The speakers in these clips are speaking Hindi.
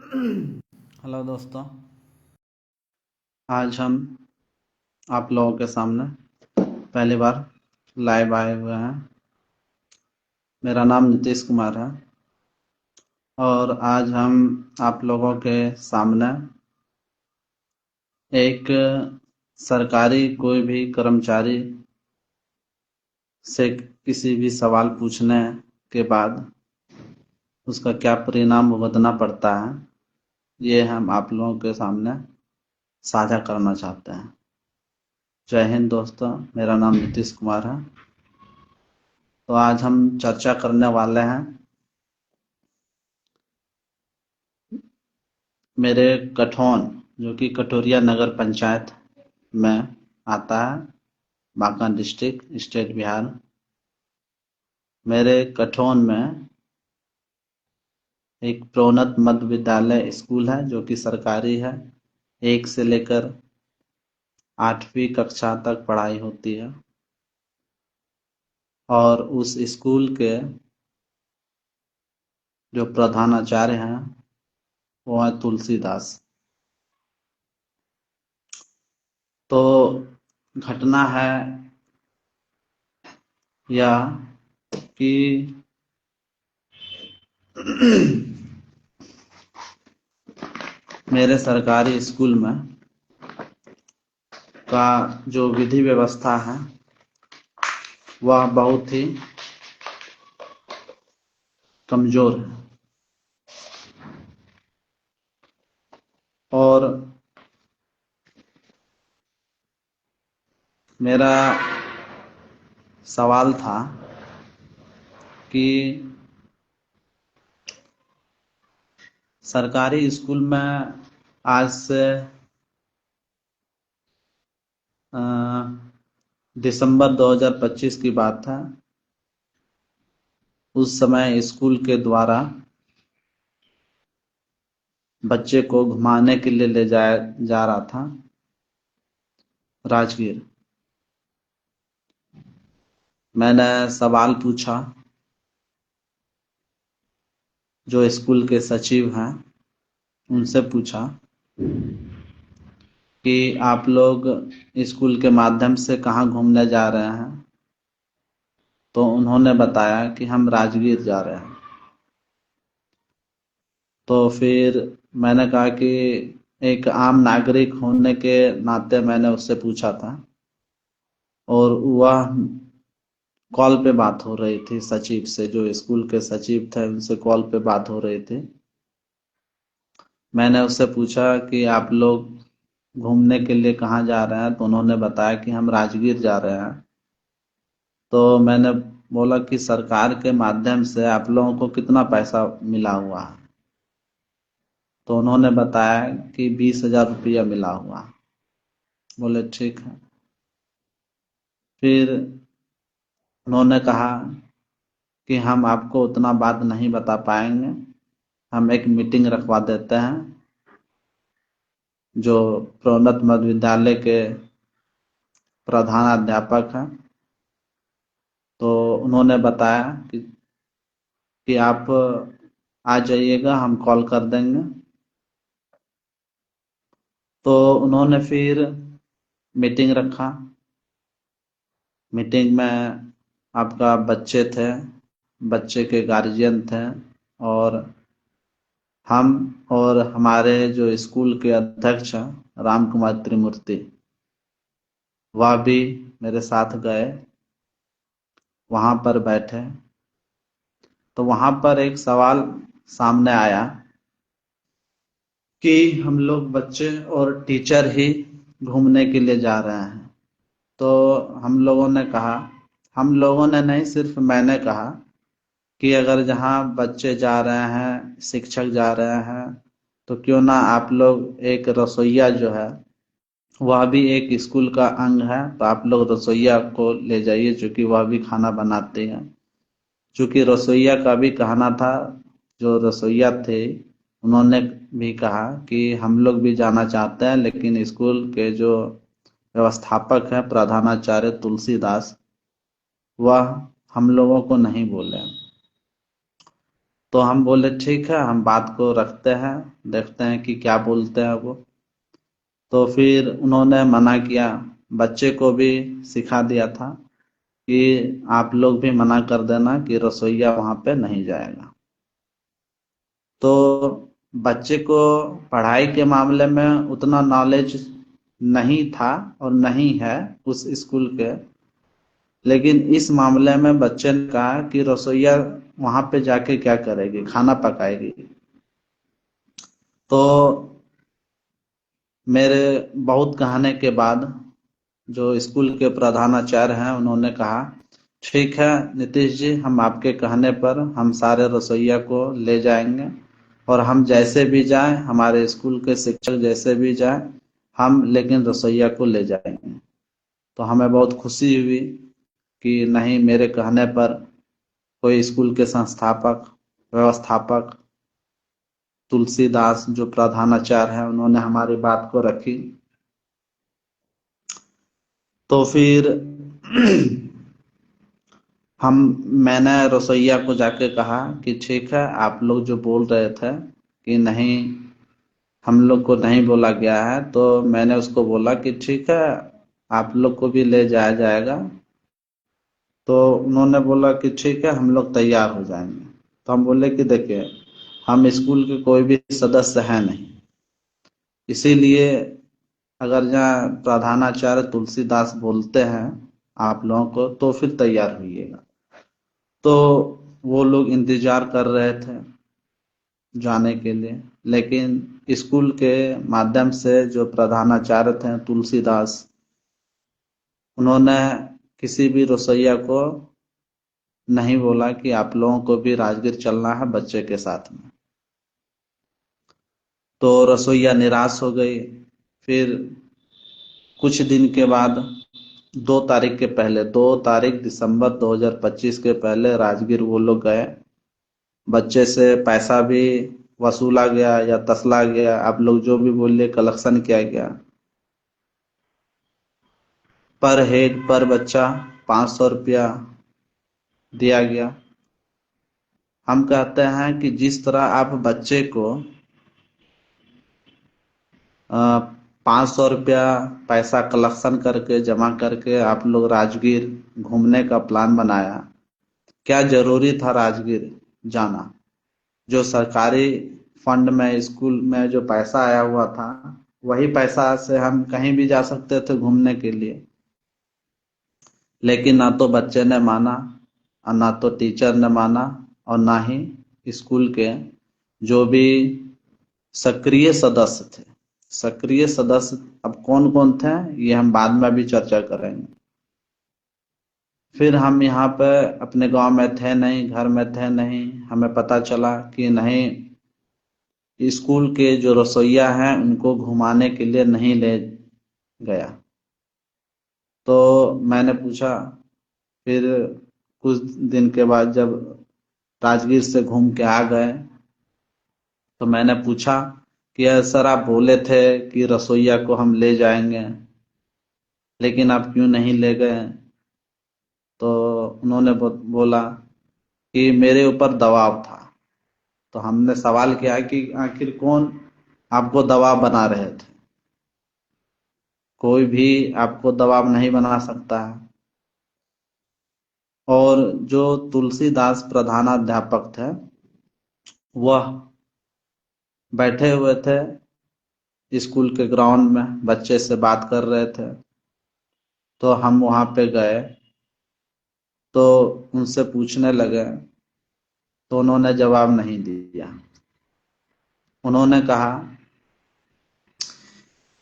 हेलो दोस्तों। आज हम आप लोगों के सामने पहली बार लाइव आए हुए हैं। मेरा नाम नीतीश कुमार है और आज हम आप लोगों के सामने एक सरकारी कोई भी कर्मचारी से किसी भी सवाल पूछने के बाद उसका क्या परिणाम भुगतना पड़ता है, ये हम आप लोगों के सामने साझा करना चाहते हैं। जय हिंद दोस्तों, मेरा नाम नीतीश कुमार है। तो आज हम चर्चा करने वाले हैं मेरे कठौन, जो कि कटोरिया नगर पंचायत में आता है, बांका डिस्ट्रिक्ट, स्टेट बिहार। मेरे कठौन में एक प्रोन्नत मध्य विद्यालय स्कूल है जो कि सरकारी है। 1 से लेकर 8वीं कक्षा तक पढ़ाई होती है और उस स्कूल के जो प्रधानाचार्य हैं वो है तुलसीदास। तो घटना है यह कि मेरे सरकारी स्कूल में का जो विधि व्यवस्था है वह बहुत ही कमजोर है और मेरा सवाल था कि सरकारी स्कूल में आज से अ, दिसंबर 2025 की बात है। उस समय स्कूल के द्वारा बच्चे को घुमाने के लिए ले जाया जा रहा था राजगीर। मैंने सवाल पूछा जो स्कूल के सचिव हैं, उनसे पूछा कि आप लोग स्कूल के माध्यम से कहाँ घूमने जा रहे हैं। तो उन्होंने बताया कि हम राजगीर जा रहे हैं। तो फिर मैंने कहा कि एक आम नागरिक होने के नाते मैंने उससे पूछा था और वह कॉल पे बात हो रही थी सचिव से, जो स्कूल के सचिव थे उनसे कॉल पे बात हो रही थी। मैंने उससे पूछा कि आप लोग घूमने के लिए कहाँ जा रहे हैं, तो उन्होंने बताया कि हम राजगीर जा रहे हैं। तो मैंने बोला कि सरकार के माध्यम से आप लोगों को कितना पैसा मिला हुआ है। तो उन्होंने बताया कि 20,000 रुपया मिला हुआ। बोले ठीक है। फिर उन्होंने कहा कि हम आपको उतना बात नहीं बता पाएंगे, हम एक मीटिंग रखवा देते हैं जो प्रोन्नत मध्य विद्यालय के प्रधानाध्यापक हैं। तो उन्होंने बताया कि आप आ जाइएगा, हम कॉल कर देंगे। तो उन्होंने फिर मीटिंग रखा। मीटिंग में आपका बच्चे थे, बच्चे के गार्जियन थे और हम और हमारे जो स्कूल के अध्यक्ष हैं राम कुमार त्रिमूर्ति, वह भी मेरे साथ गए, वहां पर बैठे। तो वहां पर एक सवाल सामने आया कि हम लोग बच्चे और टीचर ही घूमने के लिए जा रहे हैं। तो हम लोगों ने कहा, हम लोगों ने नहीं, सिर्फ मैंने कहा कि अगर जहाँ बच्चे जा रहे हैं, शिक्षक जा रहे हैं, तो क्यों ना आप लोग एक रसोइया जो है वह भी एक स्कूल का अंग है, तो आप लोग रसोइया को ले जाइए, क्योंकि वह भी खाना बनाते हैं। चूंकि रसोइया का भी कहना था, जो रसोइया थे उन्होंने भी कहा कि हम लोग भी जाना चाहते हैं, लेकिन स्कूल के जो व्यवस्थापक हैं प्रधानाचार्य तुलसीदास, वह हम लोगों को नहीं बोले। तो हम बोले ठीक है, हम बात को रखते हैं, देखते हैं कि क्या बोलते हैं वो। तो फिर उन्होंने मना किया, बच्चे को भी सिखा दिया था कि आप लोग भी मना कर देना कि रसोइया वहां पे नहीं जाएगा। तो बच्चे को पढ़ाई के मामले में उतना नॉलेज नहीं था और नहीं है उस स्कूल के, लेकिन इस मामले में बच्चे ने कहा कि रसोइया वहां पे जाके क्या करेगी, खाना पकाएगी। तो मेरे बहुत कहने के बाद जो स्कूल के प्रधानाचार्य हैं उन्होंने कहा ठीक है नीतीश जी, हम आपके कहने पर हम सारे रसोइया को ले जाएंगे, और हम जैसे भी जाएं, हमारे स्कूल के शिक्षक जैसे भी जाएं, हम लेकिन रसोइया को ले जाएंगे। तो हमें बहुत खुशी हुई कि नहीं, मेरे कहने पर कोई स्कूल के संस्थापक व्यवस्थापक तुलसीदास जो प्रधानाचार्य हैं उन्होंने हमारी बात को रखी। तो फिर हम मैंने रसोइया को जाके कहा कि ठीक है, आप लोग जो बोल रहे थे कि नहीं, हम लोग को नहीं बोला गया है, तो मैंने उसको बोला कि ठीक है, आप लोग को भी ले जाया जाएगा। तो उन्होंने बोला कि ठीक है, हम लोग तैयार हो जाएंगे। तो हम बोले कि देखिए, हम स्कूल के कोई भी सदस्य हैं नहीं, इसीलिए अगर यहाँ प्रधानाचार्य तुलसीदास बोलते हैं आप लोगों को तो फिर तैयार होइएगा। तो वो लोग इंतजार कर रहे थे जाने के लिए, लेकिन स्कूल के माध्यम से जो प्रधानाचार्य थे तुलसीदास, उन्होंने किसी भी रसोइया को नहीं बोला कि आप लोगों को भी राजगीर चलना है बच्चे के साथ में। तो रसोइया निराश हो गई। फिर कुछ दिन के बाद 2 तारीख के पहले, 2 तारीख दिसंबर 2025 के पहले राजगीर वो लोग गए। बच्चे से पैसा भी वसूला गया या तसला गया, आप लोग जो भी बोलिए, कलेक्शन किया गया। पर हेड पर बच्चा 500 रुपया दिया गया। हम कहते हैं कि जिस तरह आप बच्चे को 500 रुपया पैसा कलेक्शन करके जमा करके आप लोग राजगीर घूमने का प्लान बनाया, क्या जरूरी था राजगीर जाना? जो सरकारी फंड में स्कूल में जो पैसा आया हुआ था, वही पैसा से हम कहीं भी जा सकते थे घूमने के लिए। लेकिन ना तो बच्चे ने माना, और ना तो टीचर ने माना, और ना ही स्कूल के जो भी सक्रिय सदस्य थे। सक्रिय सदस्य अब कौन कौन थे ये हम बाद में भी चर्चा करेंगे। फिर हम यहाँ पे अपने गांव में थे नहीं, घर में थे नहीं, हमें पता चला कि नहीं, स्कूल के जो रसोइया हैं उनको घुमाने के लिए नहीं ले गया। तो मैंने पूछा, फिर कुछ दिन के बाद जब राजगीर से घूम के आ गए, तो मैंने पूछा कि सर, आप बोले थे कि रसोइया को हम ले जाएंगे, लेकिन आप क्यों नहीं ले गए? तो उन्होंने बोला कि मेरे ऊपर दबाव था। तो हमने सवाल किया कि आखिर कौन आपको दबाव बना रहे थे? कोई भी आपको दबाव नहीं बना सकता है। और जो तुलसीदास प्रधानाध्यापक थे, वह बैठे हुए थे स्कूल के ग्राउंड में, बच्चे से बात कर रहे थे। तो हम वहां पे गए, तो उनसे पूछने लगे, तो उन्होंने जवाब नहीं दिया। उन्होंने कहा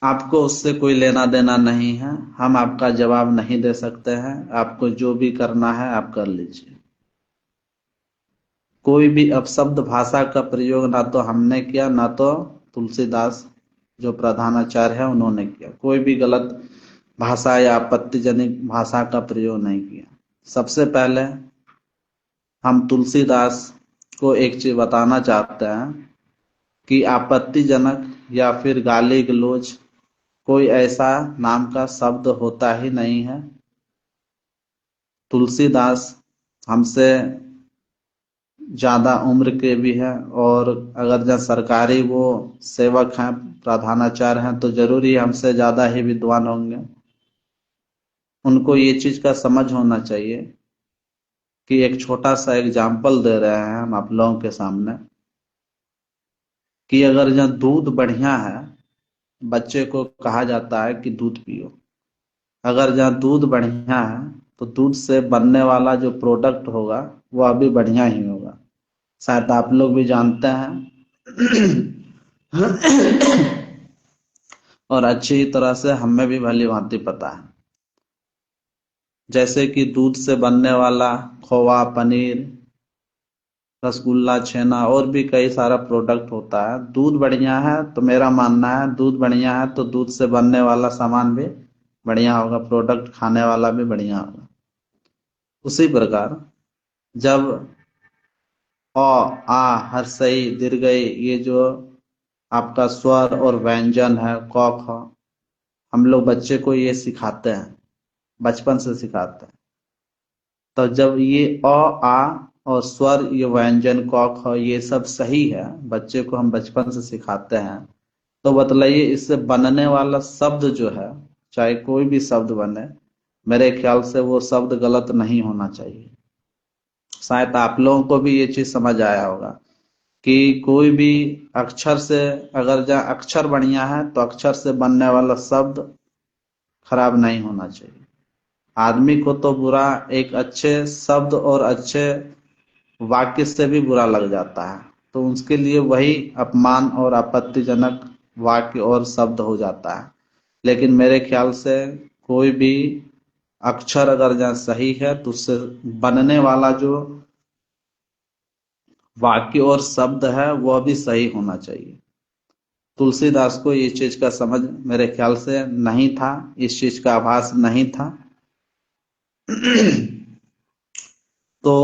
आपको उससे कोई लेना देना नहीं है, हम आपका जवाब नहीं दे सकते हैं, आपको जो भी करना है आप कर लीजिए। कोई भी अपशब्द भाषा का प्रयोग ना तो हमने किया, ना तो तुलसीदास जो प्रधानाचार्य है उन्होंने किया। कोई भी गलत भाषा या आपत्तिजनक भाषा का प्रयोग नहीं किया। सबसे पहले हम तुलसीदास को एक चीज बताना चाहते हैं कि आपत्तिजनक या फिर गाली गलौज कोई ऐसा नाम का शब्द होता ही नहीं है। तुलसीदास हमसे ज़्यादा उम्र के भी हैं, और अगर जहाँ सरकारी वो सेवक हैं, प्रधानाचार्य हैं, तो जरूरी हमसे ज़्यादा ही विद्वान होंगे। उनको ये चीज़ का समझ होना चाहिए कि एक छोटा सा एग्जाम्पल दे रहे हैं हम आप लोगों के सामने, कि अगर जहाँ दूध बढ़िया है, बच्चे को कहा जाता है कि दूध पियो। अगर जहाँ दूध बढ़िया है, तो दूध से बनने वाला जो प्रोडक्ट होगा वो अभी बढ़िया ही होगा। शायद आप लोग भी जानते हैं। और अच्छी तरह से हमें भी भली भांति पता है। जैसे कि दूध से बनने वाला खोआ, पनीर, रसगुल्ला, छेना और भी कई सारा प्रोडक्ट होता है। दूध बढ़िया है तो मेरा मानना है दूध बढ़िया है तो दूध से बनने वाला सामान भी बढ़िया होगा, प्रोडक्ट खाने वाला भी बढ़िया होगा। उसी प्रकार जब अ, आ, हर्षई, दीर्घई, ये जो आपका स्वर और व्यंजन है, क ख, हम लोग बच्चे को ये सिखाते हैं, बचपन से सिखाते हैं। तो जब ये अ, आ और स्वर, ये व्यंजन क ख, ये सब सही है, बच्चे को हम बचपन से सिखाते हैं, तो बतलाइए इससे बनने वाला शब्द जो है, चाहे कोई भी शब्द बने, मेरे ख्याल से वो शब्द गलत नहीं होना चाहिए। शायद आप लोगों को भी ये चीज समझ आया होगा कि कोई भी अक्षर से, अगर जहाँ अक्षर बढ़िया है तो अक्षर से बनने वाला शब्द खराब नहीं होना चाहिए। आदमी को तो बुरा एक अच्छे शब्द और अच्छे वाक्य से भी बुरा लग जाता है, तो उसके लिए वही अपमान और आपत्तिजनक वाक्य और शब्द हो जाता है। लेकिन मेरे ख्याल से कोई भी अक्षर अगर जहाँ सही है तो उससे बनने वाला जो वाक्य और शब्द है वह भी सही होना चाहिए। तुलसीदास को ये चीज का समझ मेरे ख्याल से नहीं था, इस चीज का आभास नहीं था। तो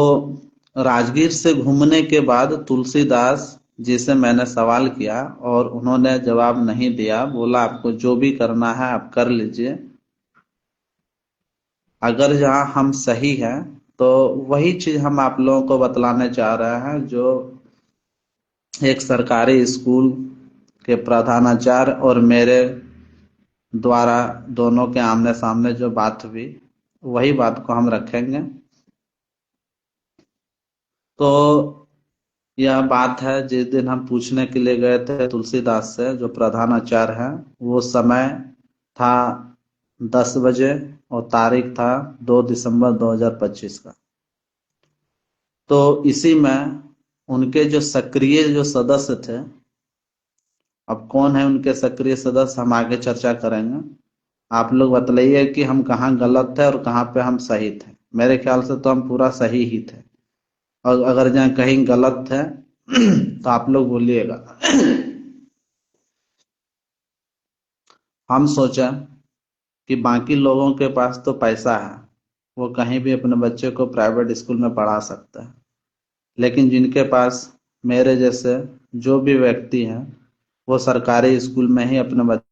राजगीर से घूमने के बाद तुलसीदास जी से मैंने सवाल किया और उन्होंने जवाब नहीं दिया, बोला आपको जो भी करना है आप कर लीजिए, अगर जहाँ हम सही हैं तो वही चीज हम आप लोगों को बतलाने चाह रहे हैं, जो एक सरकारी स्कूल के प्रधानाचार्य और मेरे द्वारा दोनों के आमने सामने जो बात हुई, वही बात को हम रखेंगे। तो यह बात है जिस दिन हम पूछने के लिए गए थे तुलसीदास से, जो प्रधानाचार्य हैं, वो समय था 10 बजे और तारीख था 2 दिसंबर 2025 का। तो इसी में उनके जो सक्रिय जो सदस्य थे, अब कौन है उनके सक्रिय सदस्य हम आगे चर्चा करेंगे। आप लोग बतलाइए कि हम कहाँ गलत थे और कहाँ पे हम सही थे। मेरे ख्याल से तो हम पूरा सही ही थे, और अगर जहाँ कहीं गलत थे तो आप लोग बोलिएगा। हम सोचा कि बाकी लोगों के पास तो पैसा है, वो कहीं भी अपने बच्चे को प्राइवेट स्कूल में पढ़ा सकता है, लेकिन जिनके पास मेरे जैसे जो भी व्यक्ति हैं, वो सरकारी स्कूल में ही अपने बच्चे।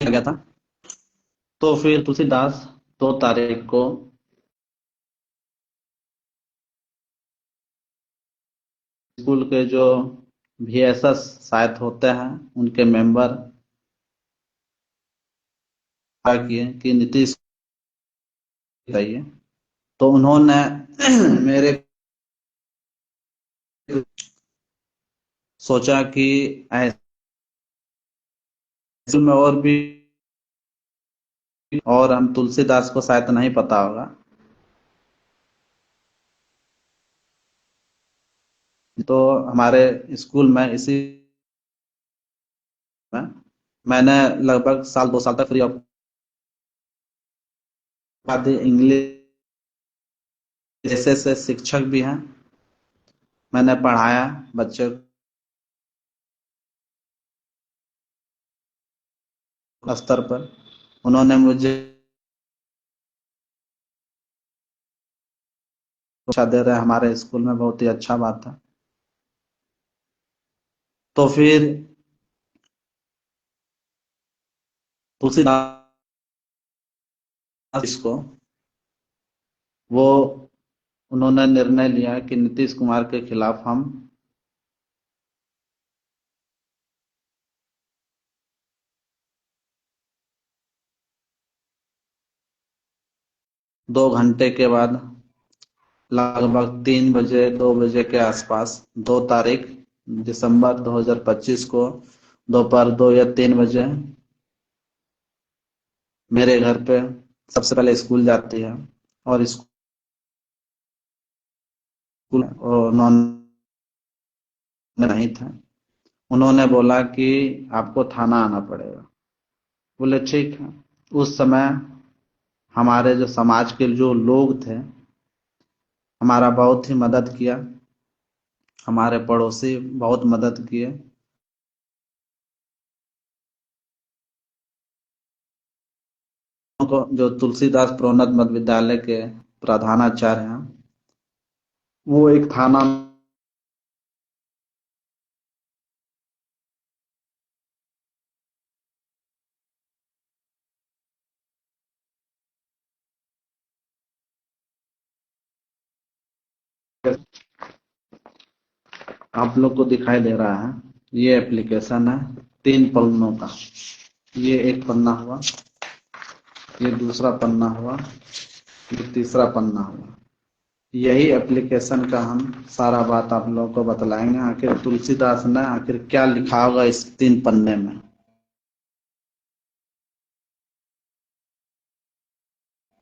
गया था। तो फिर तुलसीदास 2 तारीख को स्कूल के जो VSS शायद होते हैं, उनके मेंबर किए कि नीतीश चाहिए। तो उन्होंने मेरे सोचा कि ऐसे में और भी, और हम तुलसीदास को शायद नहीं पता होगा, तो हमारे स्कूल में इसी में मैंने लगभग साल 2 साल तक फ्री ऑफ इंग्लिश जैसे से शिक्षक भी हैं, मैंने पढ़ाया बच्चे को स्तर पर। उन्होंने मुझे शिक्षा दे रहे हैं हमारे स्कूल में, बहुत ही अच्छा बात है। तो फिर तुलसीदास इसको वो उन्होंने निर्णय लिया कि नीतीश कुमार के खिलाफ हम 2 घंटे के बाद लगभग 3 बजे 2 बजे के आसपास 2 तारीख दिसंबर 2025 को दोपहर 2 या 3 बजे मेरे घर पे सबसे पहले स्कूल जाती है। और स्कूल उन्होंने नहीं था, उन्होंने बोला कि आपको थाना आना पड़ेगा। बोले ठीक है। उस समय हमारे जो समाज के जो लोग थे हमारा बहुत ही मदद किया, हमारे पड़ोसी बहुत मदद किए। जो तुलसीदास प्रोन्नत मध्य विद्यालय के प्रधानाचार्य हैं, वो एक थाना आप लोग को दिखाई दे रहा है, ये एप्लीकेशन है 3 पन्नों का। ये एक पन्ना हुआ, ये दूसरा पन्ना हुआ, ये तीसरा पन्ना हुआ। यही एप्लीकेशन का हम सारा बात आप लोगों को बतलाएंगे, आखिर तुलसीदास ने आखिर क्या लिखा होगा इस 3 पन्ने में।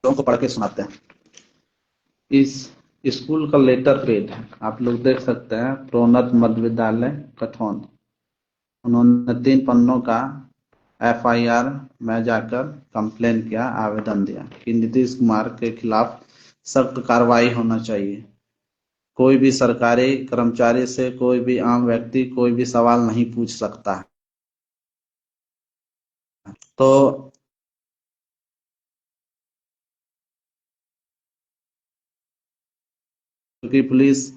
लोगों को पढ़ के सुनाते हैं। इस स्कूल का लेटर पेड है, आप लोग देख सकते हैं, प्रोन्नत मध्य विद्यालय कथौन। उन्होंने 3 पन्नों का FIR में जाकर कंप्लेन किया, आवेदन दिया कि नीतीश कुमार के खिलाफ सख्त कार्रवाई होना चाहिए। कोई भी सरकारी कर्मचारी से कोई भी आम व्यक्ति कोई भी सवाल नहीं पूछ सकता है। तो क्योंकि पुलिस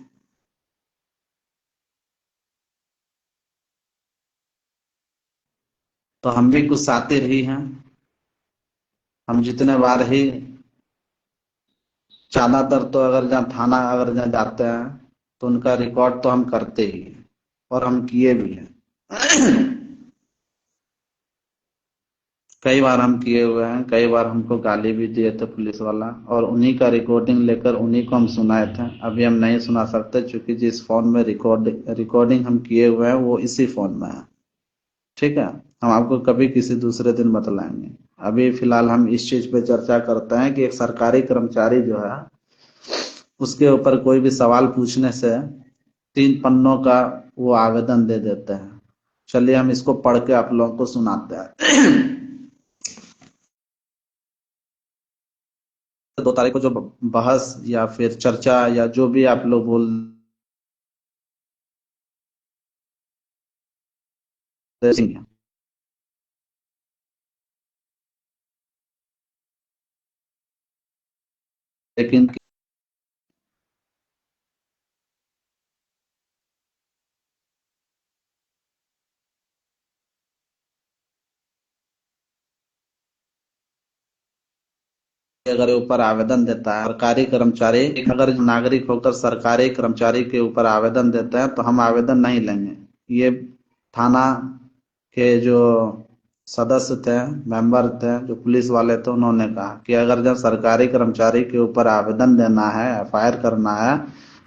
तो हम भी कुछ शातिर ही हैं। हम जितने बार ही ज्यादातर तो अगर जहाँ थाना अगर जहाँ जाते हैं तो उनका रिकॉर्ड तो हम करते ही हैं, और हम किए भी हैं। कई बार हम किए हुए हैं, कई बार हमको गाली भी दिए थे पुलिस वाला, और उन्हीं का रिकॉर्डिंग लेकर उन्हीं को हम सुनाए थे। अभी हम नहीं सुना सकते क्योंकि जिस फोन में रिकॉर्डिंग हम किए हुए हैं वो इसी फोन में है। ठीक है, हम आपको कभी किसी दूसरे दिन बतलाएंगे। अभी फिलहाल हम इस चीज पे चर्चा करते हैं कि एक सरकारी कर्मचारी जो है उसके ऊपर कोई भी सवाल पूछने से 3 पन्नों का वो आवेदन दे देते हैं। चलिए हम इसको पढ़ के आप लोगों को सुनाते हैं। 2 तारीख को जो बहस या फिर चर्चा या जो भी आप लोग बोल रहे हैं, लेकिन अगर ऊपर आवेदन देता है सरकारी कर्मचारी, अगर नागरिक होकर सरकारी कर्मचारी के ऊपर आवेदन देते हैं तो हम आवेदन नहीं लेंगे। ये थाना के जो सदस्य थे, मेंबर थे, जो पुलिस वाले थे, उन्होंने कहा कि अगर जब सरकारी कर्मचारी के ऊपर आवेदन देना है, FIR करना है,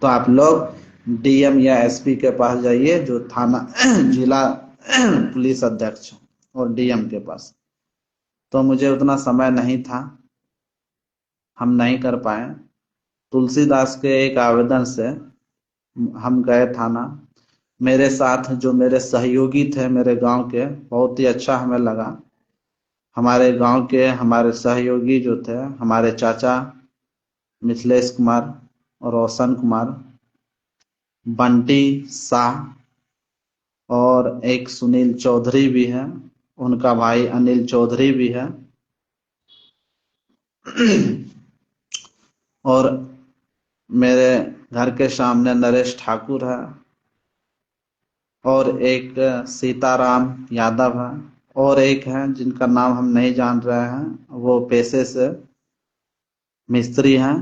तो आप लोग DM या SP के पास जाइए, जो थाना जिला पुलिस अध्यक्ष और DM के पास। तो मुझे उतना समय नहीं था, हम नहीं कर पाए। तुलसीदास के एक आवेदन से हम गए थाना, मेरे साथ जो मेरे सहयोगी थे मेरे गांव के, बहुत ही अच्छा हमें लगा। हमारे गांव के हमारे सहयोगी जो थे, हमारे चाचा मिथिलेश कुमार और रोशन कुमार, बंटी शाह, और एक सुनील चौधरी भी है, उनका भाई अनिल चौधरी भी है। और मेरे घर के सामने नरेश ठाकुर है, और एक सीताराम यादव है, और एक है जिनका नाम हम नहीं जान रहे हैं, वो पेशे से मिस्त्री हैं,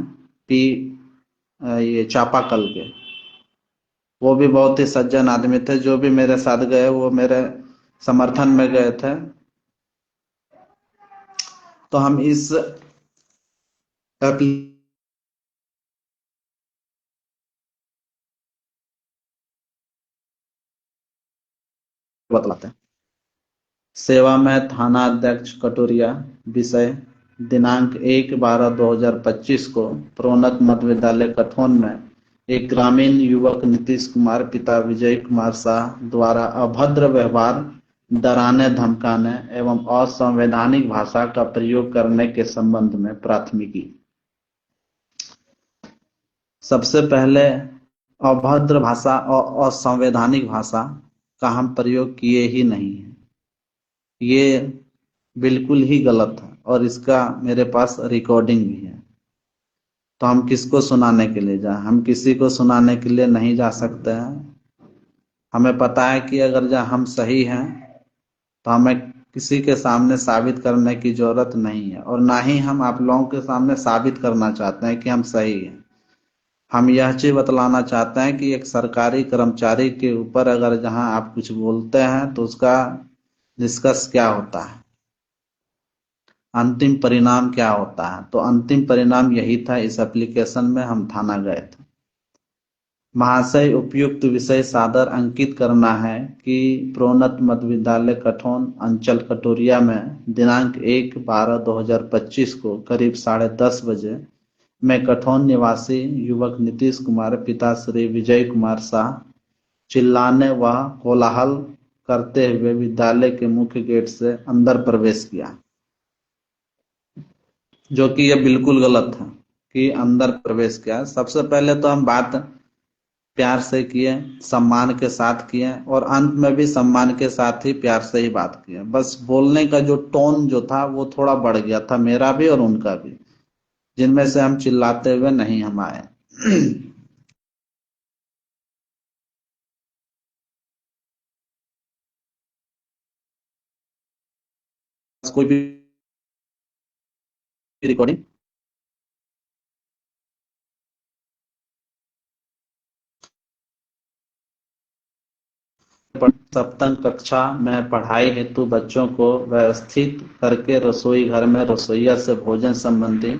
पी ये चापाकल के। वो भी बहुत ही सज्जन आदमी थे, जो भी मेरे साथ गए वो मेरे समर्थन में गए थे। तो हम इस एप्लीकेशन बतलाते हैं। सेवा में थाना अध्यक्ष कटोरिया। विषय: दिनांक 1/12/2025 को प्रोन्नत मध्य विद्यालय कठोन में एक ग्रामीण युवक नीतीश कुमार पिता विजय कुमार शाह द्वारा अभद्र व्यवहार, डराने धमकाने एवं असंवैधानिक भाषा का प्रयोग करने के संबंध में प्राथमिकी। सबसे पहले अभद्र भाषा और असंवैधानिक भाषा का हम प्रयोग किए ही नहीं है। ये बिल्कुल ही गलत है और इसका मेरे पास रिकॉर्डिंग भी है। तो हम किसको सुनाने के लिए जाए? हम किसी को सुनाने के लिए नहीं जा सकते हैं। हमें पता है कि अगर जहाँ हम सही हैं तो हमें किसी के सामने साबित करने की जरूरत नहीं है, और ना ही हम आप लोगों के सामने साबित करना चाहते हैं कि हम सही हैं। हम यह चीज बतलाना चाहते हैं कि एक सरकारी कर्मचारी के ऊपर अगर जहां आप कुछ बोलते हैं तो उसका निष्कर्ष क्या होता है, अंतिम परिणाम क्या होता है। तो अंतिम परिणाम यही था। इस एप्लीकेशन में हम थाना गए थे। महाशय, उपयुक्त विषय सादर अंकित करना है कि प्रोन्नत मध्य विद्यालय कठोन अंचल कटोरिया में दिनांक 1/12/2025 को करीब 10:30 बजे में कठोन निवासी युवक नीतीश कुमार पिता श्री विजय कुमार शाह चिल्लाने व कोलाहल करते हुए विद्यालय के मुख्य गेट से अंदर प्रवेश किया, जो कि यह बिल्कुल गलत है कि अंदर प्रवेश किया। सबसे पहले तो हम बात प्यार से किए, सम्मान के साथ किए, और अंत में भी सम्मान के साथ ही प्यार से ही बात किए। बस बोलने का जो टोन जो था वो थोड़ा बढ़ गया था, मेरा भी और उनका भी, जिनमें से हम चिल्लाते हुए नहीं हम आए। कोई भी रिकॉर्डिंग सप्तम कक्षा में पढ़ाई हेतु बच्चों को व्यवस्थित करके रसोई घर में रसोइया से भोजन संबंधी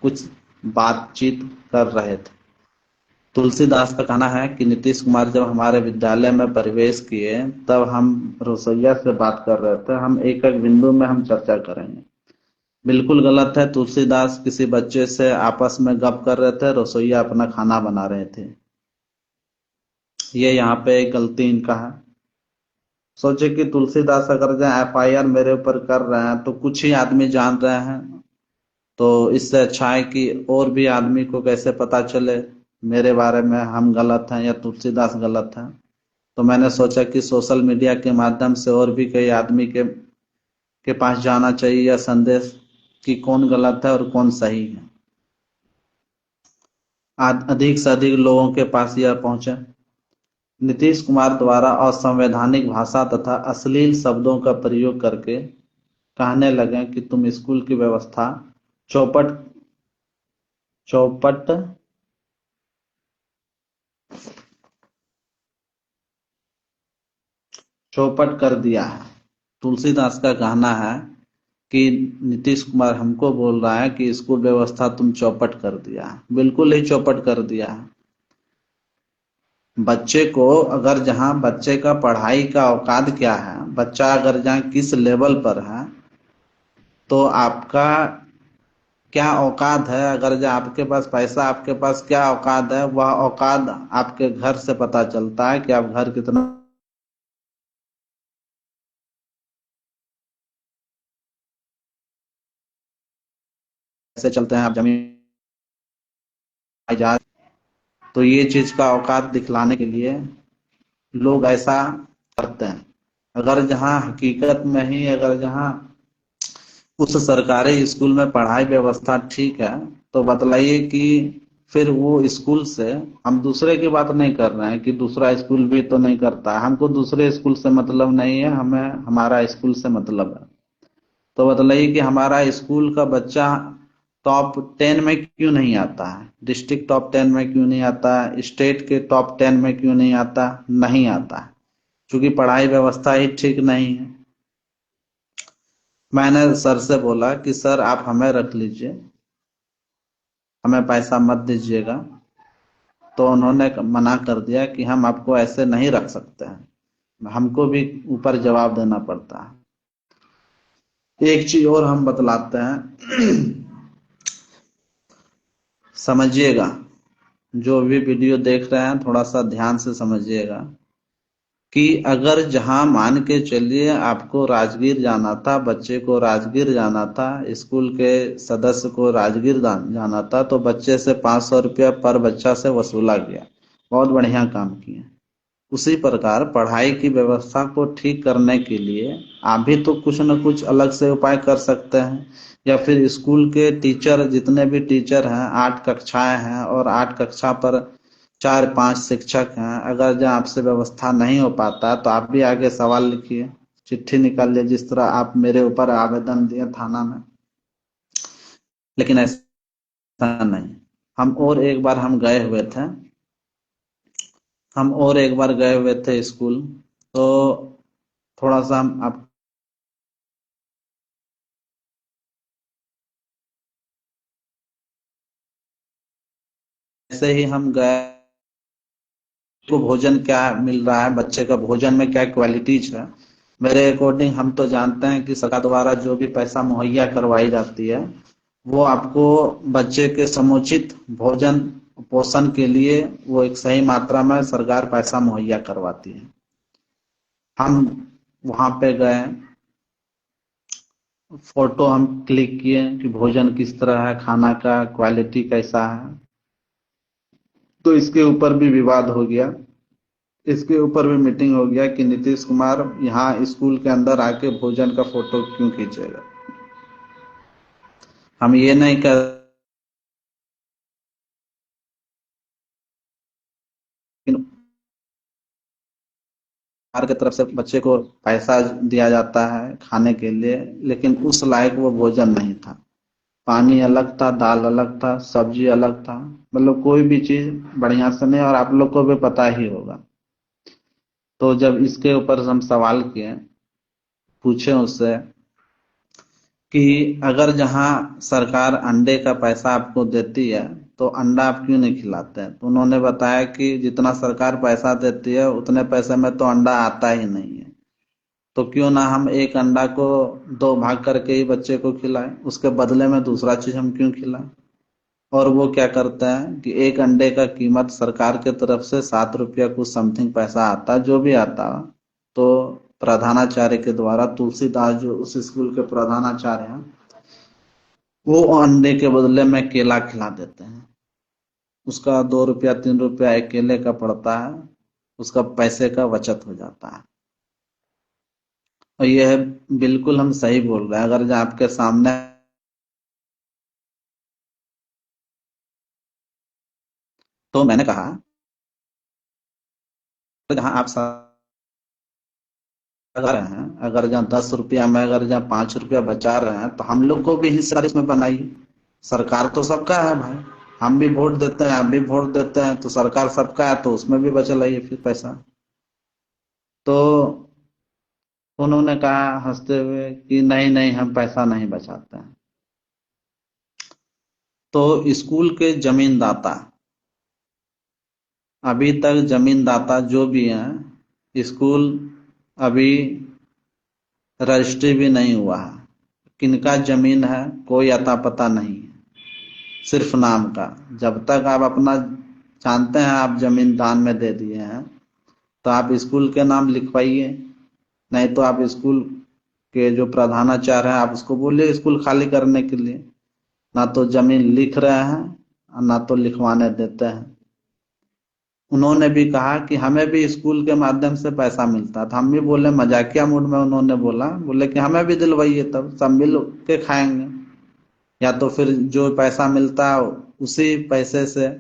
कुछ बातचीत कर रहे थे। तुलसीदास का कहना है कि नीतीश कुमार जब हमारे विद्यालय में प्रवेश किए तब हम रसोइया से बात कर रहे थे। हम एक एक बिंदु में हम चर्चा करेंगे। बिल्कुल गलत है। तुलसीदास किसी बच्चे से आपस में गप कर रहे थे, रसोइया अपना खाना बना रहे थे। ये यहाँ पे एक गलती इनका है। सोचे कि तुलसीदास अगर जो एफआईआर मेरे ऊपर कर रहे हैं तो कुछ ही आदमी जान रहे हैं, तो इससे अच्छा है कि और भी आदमी को कैसे पता चले मेरे बारे में हम गलत हैं या तुलसीदास गलत है। तो मैंने सोचा कि सोशल मीडिया के माध्यम से और भी कई आदमी के पास जाना चाहिए यह संदेश कि कौन गलत है और कौन सही है। अधिक से अधिक लोगों के पास यह पहुंचे। नीतीश कुमार द्वारा असंवैधानिक भाषा तथा अश्लील शब्दों का प्रयोग करके कहने लगे कि तुम स्कूल की व्यवस्था चौपट चौपट चौपट कर दिया है। तुलसीदास का कहना है कि नीतीश कुमार हमको बोल रहा है कि स्कूल व्यवस्था तुम चौपट कर दिया है। बिल्कुल ही चौपट कर दिया है। बच्चे को अगर जहां बच्चे का पढ़ाई का औकात क्या है, बच्चा अगर जहां किस लेवल पर है, तो आपका क्या औकात है, अगर जो आपके पास पैसा, आपके पास क्या औकात है, वह औकात आपके घर से पता चलता है कि आप घर कितना कैसे चलते हैं, आप जमीन जायदाद। तो ये चीज का औकात दिखलाने के लिए लोग ऐसा करते हैं। अगर जहाँ हकीकत में ही, अगर जहाँ उस सरकारी स्कूल में पढ़ाई व्यवस्था ठीक है, तो बतलाइए कि फिर वो स्कूल से, हम दूसरे की बात नहीं कर रहे हैं कि दूसरा स्कूल भी तो नहीं करता है, हमको दूसरे स्कूल से मतलब नहीं है, हमें हमारा स्कूल से मतलब है। तो बतलाइए कि हमारा स्कूल का बच्चा टॉप 10 में क्यों नहीं आता है, डिस्ट्रिक्ट टॉप 10 में क्यों नहीं आता है, स्टेट के टॉप 10 में क्यों नहीं आता, नहीं आता है, क्योंकि पढ़ाई व्यवस्था ही ठीक नहीं है। मैंने सर से बोला कि सर आप हमें रख लीजिए, हमें पैसा मत दीजिएगा। तो उन्होंने मना कर दिया कि हम आपको ऐसे नहीं रख सकते हैं, हमको भी ऊपर जवाब देना पड़ता है। एक चीज और हम बतलाते हैं, समझिएगा, जो भी वीडियो देख रहे हैं थोड़ा सा ध्यान से समझिएगा कि अगर जहां मान के चलिए आपको राजगीर जाना था, बच्चे को राजगीर जाना था, स्कूल के सदस्य को राजगीर जाना था, तो बच्चे से 500 रुपया पर बच्चा से वसूला गया। बहुत बढ़िया काम किए। उसी प्रकार पढ़ाई की व्यवस्था को ठीक करने के लिए आप भी तो कुछ न कुछ अलग से उपाय कर सकते हैं, या फिर स्कूल के टीचर, जितने भी टीचर हैं, 8 कक्षाएं हैं और 8 कक्षा पर 4-5 शिक्षक हैं, अगर जब आपसे व्यवस्था नहीं हो पाता तो आप भी आगे सवाल लिखिए, चिट्ठी निकालिए, जिस तरह आप मेरे ऊपर आवेदन दिए थाना में। लेकिन ऐसा नहीं। हम और एक बार हम गए हुए थे, हम और एक बार गए हुए थे स्कूल। तो थोड़ा सा हम आप ऐसे ही हम गए, को भोजन क्या मिल रहा है, बच्चे का भोजन में क्या क्वालिटीज है। मेरे अकॉर्डिंग हम तो जानते हैं कि सरकार द्वारा जो भी पैसा मुहैया करवाई जाती है, वो आपको बच्चे के समुचित भोजन पोषण के लिए वो एक सही मात्रा में सरकार पैसा मुहैया करवाती है। हम वहां पे गए, फोटो हम क्लिक किए कि भोजन किस तरह है, खाना का क्वालिटी कैसा है। तो इसके ऊपर भी विवाद हो गया, इसके ऊपर भी मीटिंग हो गया कि नीतीश कुमार यहाँ स्कूल के अंदर आके भोजन का फोटो क्यों खींचेगा। हम ये नहीं कह सरकार की तरफ से बच्चे को पैसा दिया जाता है खाने के लिए, लेकिन उस लायक वो भोजन नहीं था। पानी अलग था, दाल अलग था, सब्जी अलग था, मतलब कोई भी चीज बढ़िया से नहीं, और आप लोग को भी पता ही होगा। तो जब इसके ऊपर हम सवाल किए, पूछे उससे कि अगर जहाँ सरकार अंडे का पैसा आपको देती है, तो अंडा आप क्यों नहीं खिलाते हैं। तो उन्होंने बताया कि जितना सरकार पैसा देती है उतने पैसे में तो अंडा आता ही नहीं है, तो क्यों ना हम एक अंडा को 2 भाग करके ही बच्चे को खिलाएं, उसके बदले में दूसरा चीज हम क्यों खिलाएं। और वो क्या करते हैं कि एक अंडे का कीमत सरकार के तरफ से 7 रुपया कुछ समथिंग पैसा आता, जो भी आता। तो प्रधानाचार्य के द्वारा, तुलसीदास जो उस स्कूल के प्रधानाचार्य हैं, वो अंडे के बदले में केला खिला देते हैं। उसका 2 रुपया 3 रुपया एक केले का पड़ता है, उसका पैसे का बचत हो जाता है। और यह बिल्कुल हम सही बोल रहे हैं। अगर जो आपके सामने, तो मैंने कहा जहाँ आप लगा रहे हैं, अगर जहाँ 10 रुपया में अगर जहाँ 5 रुपया बचा रहे हैं, तो हम लोग को भी हिस्सा इसमें बनाइए। सरकार तो सबका है भाई, हम भी वोट देते हैं, आप भी वोट देते हैं, तो सरकार सबका है, तो उसमें भी बचा लाइए फिर पैसा। तो उन्होंने कहा हंसते हुए कि नहीं नहीं, हम पैसा नहीं बचाते हैं। तो स्कूल के जमींदाता, अभी तक जमींदाता जो भी हैं, स्कूल अभी रजिस्ट्री भी नहीं हुआ है, किनका जमीन है कोई अता पता नहीं है। सिर्फ नाम का। जब तक आप अपना जानते हैं आप जमीन दान में दे दिए हैं तो आप स्कूल के नाम लिखवाइए, नहीं तो आप स्कूल के जो प्रधानाचार्य हैं आप उसको बोलिए स्कूल खाली करने के लिए। ना तो जमीन लिख रहे हैं और ना तो लिखवाने देते हैं। उन्होंने भी कहा कि हमें भी स्कूल के माध्यम से पैसा मिलता था। हम भी बोले, मजाकिया मूड में उन्होंने बोला, बोले कि हमें भी दिलवाइए, तब सब मिल के खाएंगे, या तो फिर जो पैसा मिलता है उसी पैसे से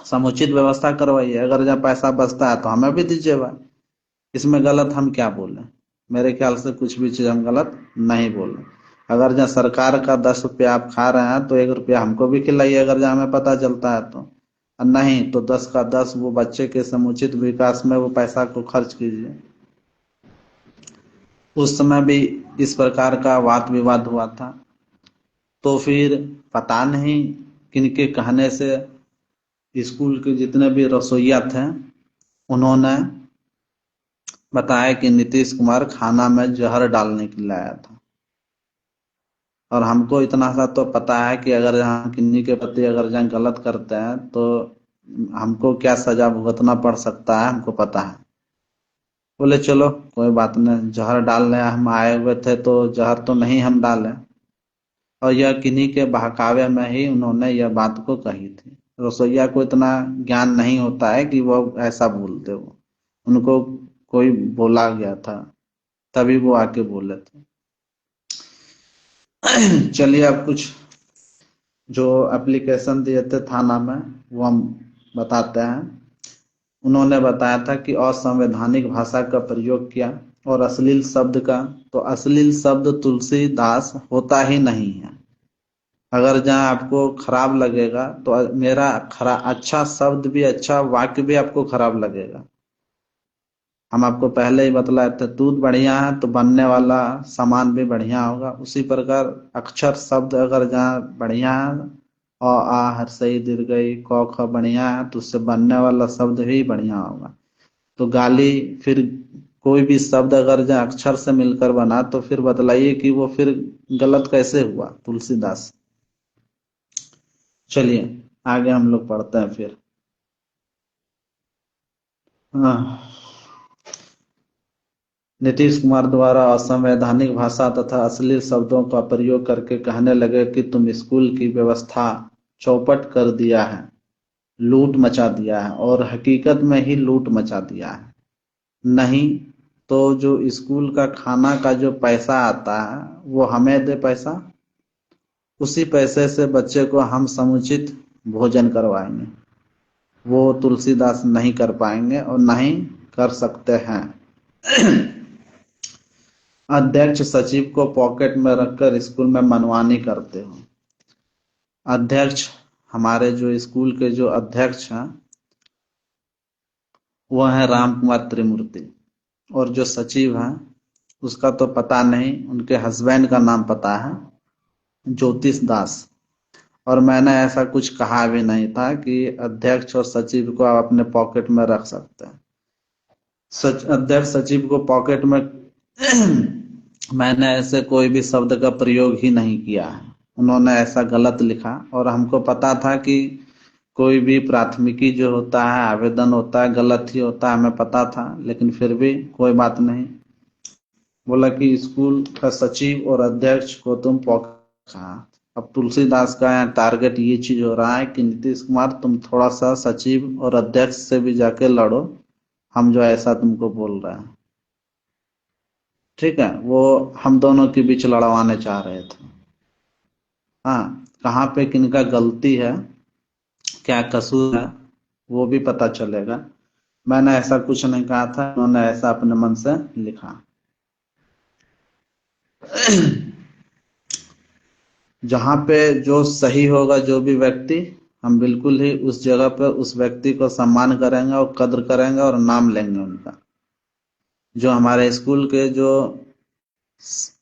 समुचित व्यवस्था करवाइए, अगर जब पैसा बचता है तो हमें भी दीजिए भाई। इसमें गलत हम क्या बोले? मेरे ख्याल से कुछ भी चीज हम गलत नहीं बोले। अगर जहाँ सरकार का 10 रुपया आप खा रहे हैं तो 1 रुपया हमको भी खिलाइए, अगर जहाँ हमें पता चलता है तो। और नहीं तो 10 का 10 वो बच्चे के समुचित विकास में वो पैसा को खर्च कीजिए। उस समय भी इस प्रकार का वाद विवाद हुआ था। तो फिर पता नहीं किनके कहने से स्कूल के जितने भी रसोइया थे उन्होंने बताया कि नीतीश कुमार खाना में जहर डालने के लिए आया था। और हमको इतना सा तो पता है कि अगर हम किन्हीं के प्रति अगर जहाँ गलत करते हैं तो हमको क्या सजा भुगतना पड़ सकता है, हमको पता है। बोले चलो कोई बात नहीं, जहर डालने हम आए हुए थे तो जहर तो नहीं हम डाले। और यह किन्हीं के बहकावे में ही उन्होंने यह बात को कही थी। रसोईया को इतना ज्ञान नहीं होता है कि वो ऐसा बोलते। वो उनको कोई बोला गया था तभी वो आके बोले थे। चलिए अब कुछ जो एप्लीकेशन दिए थे थाना में वो हम बताते हैं। उन्होंने बताया था कि असंवैधानिक भाषा का प्रयोग किया और अश्लील शब्द का, तो अश्लील शब्द तुलसीदास होता ही नहीं है। अगर जहाँ आपको खराब लगेगा तो मेरा अच्छा शब्द भी, अच्छा वाक्य भी आपको खराब लगेगा। हम आपको पहले ही बतलाए थे, दूध बढ़िया है तो बनने वाला सामान भी बढ़िया होगा। उसी प्रकार अक्षर शब्द अगर जहाँ बढ़िया है, अ आ हर्षई दीर्घई क ख बढ़िया है तो उससे बनने वाला शब्द भी बढ़िया होगा। तो गाली, फिर कोई भी शब्द अगर जहाँ अक्षर से मिलकर बना तो फिर बतलाइए कि वो फिर गलत कैसे हुआ तुलसीदास। चलिए आगे हम लोग पढ़ते हैं फिर। हाँ, नीतीश कुमार द्वारा असंवैधानिक भाषा तथा अश्लील शब्दों का प्रयोग करके कहने लगे कि तुम स्कूल की व्यवस्था चौपट कर दिया है, लूट मचा दिया है, और हकीकत में ही लूट मचा दिया है। नहीं तो जो स्कूल का खाना का जो पैसा आता है वो हमें दे पैसा, उसी पैसे से बच्चे को हम समुचित भोजन करवाएंगे। वो तुलसीदास नहीं कर पाएंगे और नहीं कर सकते हैं। अध्यक्ष सचिव को पॉकेट में रखकर स्कूल में मनमानी करते हो। अध्यक्ष, हमारे जो स्कूल के जो अध्यक्ष हैं वो है राम कुमार त्रिमूर्ति, और जो सचिव हैं उसका तो पता नहीं, उनके हस्बैंड का नाम पता है, ज्योतिष दास। और मैंने ऐसा कुछ कहा भी नहीं था कि अध्यक्ष और सचिव को आप अपने पॉकेट में रख सकते हैं। अध्यक्ष सचिव को पॉकेट में मैंने ऐसे कोई भी शब्द का प्रयोग ही नहीं किया है। उन्होंने ऐसा गलत लिखा और हमको पता था कि कोई भी प्राथमिकी जो होता है, आवेदन होता है, गलत ही होता है, हमें पता था, लेकिन फिर भी कोई बात नहीं। बोला कि स्कूल का सचिव और अध्यक्ष को तुम पॉकेट। हाँ, अब तुलसीदास का यहाँ टारगेट ये चीज हो रहा है कि नीतीश कुमार तुम थोड़ा सा सचिव और अध्यक्ष से भी जाके लड़ो, हम जो ऐसा तुमको बोल रहे हैं। ठीक है, वो हम दोनों के बीच लड़वाने चाह रहे थे। हाँ, कहाँ पे किनका गलती है, क्या कसूर है, वो भी पता चलेगा। मैंने ऐसा कुछ नहीं कहा था, उन्होंने ऐसा अपने मन से लिखा। जहाँ पे जो सही होगा जो भी व्यक्ति, हम बिल्कुल ही उस जगह पर उस व्यक्ति को सम्मान करेंगे और कद्र करेंगे और नाम लेंगे उनका। जो हमारे स्कूल के जो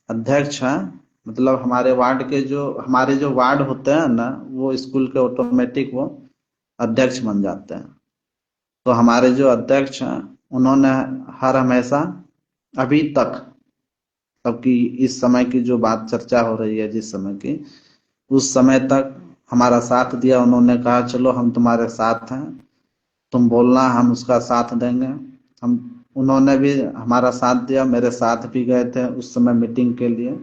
अध्यक्ष हैं, मतलब हमारे जो वार्ड होते हैं ना, वो स्कूल के ऑटोमेटिक वो अध्यक्ष बन जाते हैं। तो हमारे जो अध्यक्ष हैं उन्होंने हर हमेशा अभी तक, सबकी इस समय की जो बात चर्चा हो रही है जिस समय की, उस समय तक हमारा साथ दिया। उन्होंने कहा चलो हम तुम्हारे साथ हैं, तुम बोलना, हम उसका साथ देंगे। हम उन्होंने भी हमारा साथ दिया, मेरे साथ भी गए थे उस समय मीटिंग के लिए।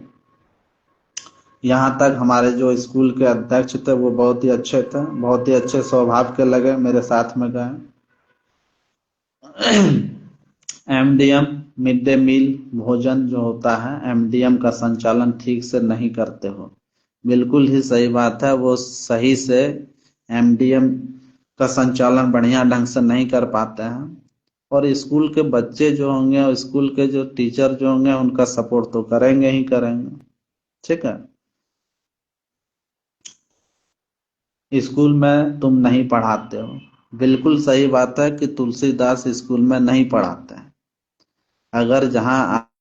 यहाँ तक हमारे जो स्कूल के अध्यक्ष थे वो बहुत ही अच्छे थे, बहुत ही अच्छे स्वभाव के लगे, मेरे साथ में गए। एमडीएम, मिड डे मील भोजन जो होता है, एमडीएम का संचालन ठीक से नहीं करते हो। बिल्कुल ही सही बात है, वो सही से एमडीएम का संचालन बढ़िया ढंग से नहीं कर पाते हैं। और स्कूल के बच्चे जो होंगे और स्कूल के जो टीचर जो होंगे उनका सपोर्ट तो करेंगे ही करेंगे। ठीक है, स्कूल में तुम नहीं पढ़ाते हो, बिल्कुल सही बात है कि तुलसीदास स्कूल में नहीं पढ़ाते हैं। अगर जहां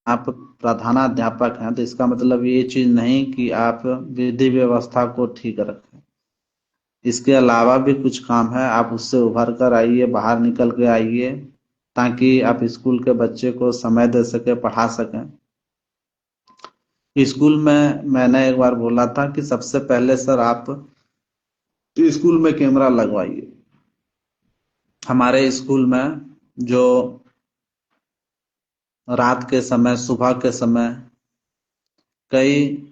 आप प्रधानाध्यापक हैं तो इसका मतलब ये चीज नहीं कि आप विधि व्यवस्था को ठीक रखें। इसके अलावा भी कुछ काम है, आप उससे उभर कर आइए, बाहर निकल के आइए, ताकि आप स्कूल के बच्चे को समय दे सके, पढ़ा सकें। स्कूल में मैंने एक बार बोला था कि सबसे पहले सर आप स्कूल में कैमरा लगवाइए। हमारे स्कूल में जो रात के समय, सुबह के समय कई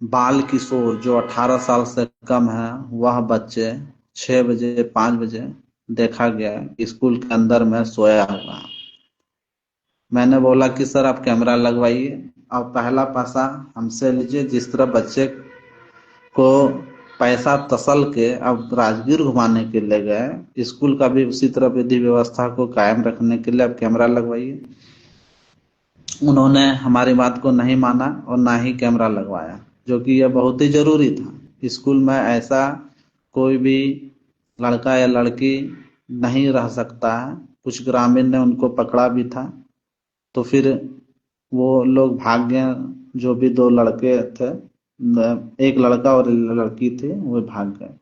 बाल किशोर जो 18 साल से कम है, वह बच्चे 6 बजे 5 बजे देखा गया स्कूल के अंदर में सोया हुआ। मैंने बोला कि सर आप कैमरा लगवाइए, और पहला पैसा हमसे लीजिए। जिस तरह बच्चे को पैसा तसल के अब राजगीर घुमाने के लिए गए, स्कूल का भी उसी तरह विधि व्यवस्था को कायम रखने के लिए अब कैमरा लगवाइए। उन्होंने हमारी बात को नहीं माना और ना ही कैमरा लगवाया, जो कि यह बहुत ही जरूरी था। स्कूल में ऐसा कोई भी लड़का या लड़की नहीं रह सकता है। कुछ ग्रामीण ने उनको पकड़ा भी था, तो फिर वो लोग भाग गए। जो भी 2 लड़के थे, एक लड़का और एक लड़की थी, वो भाग गए।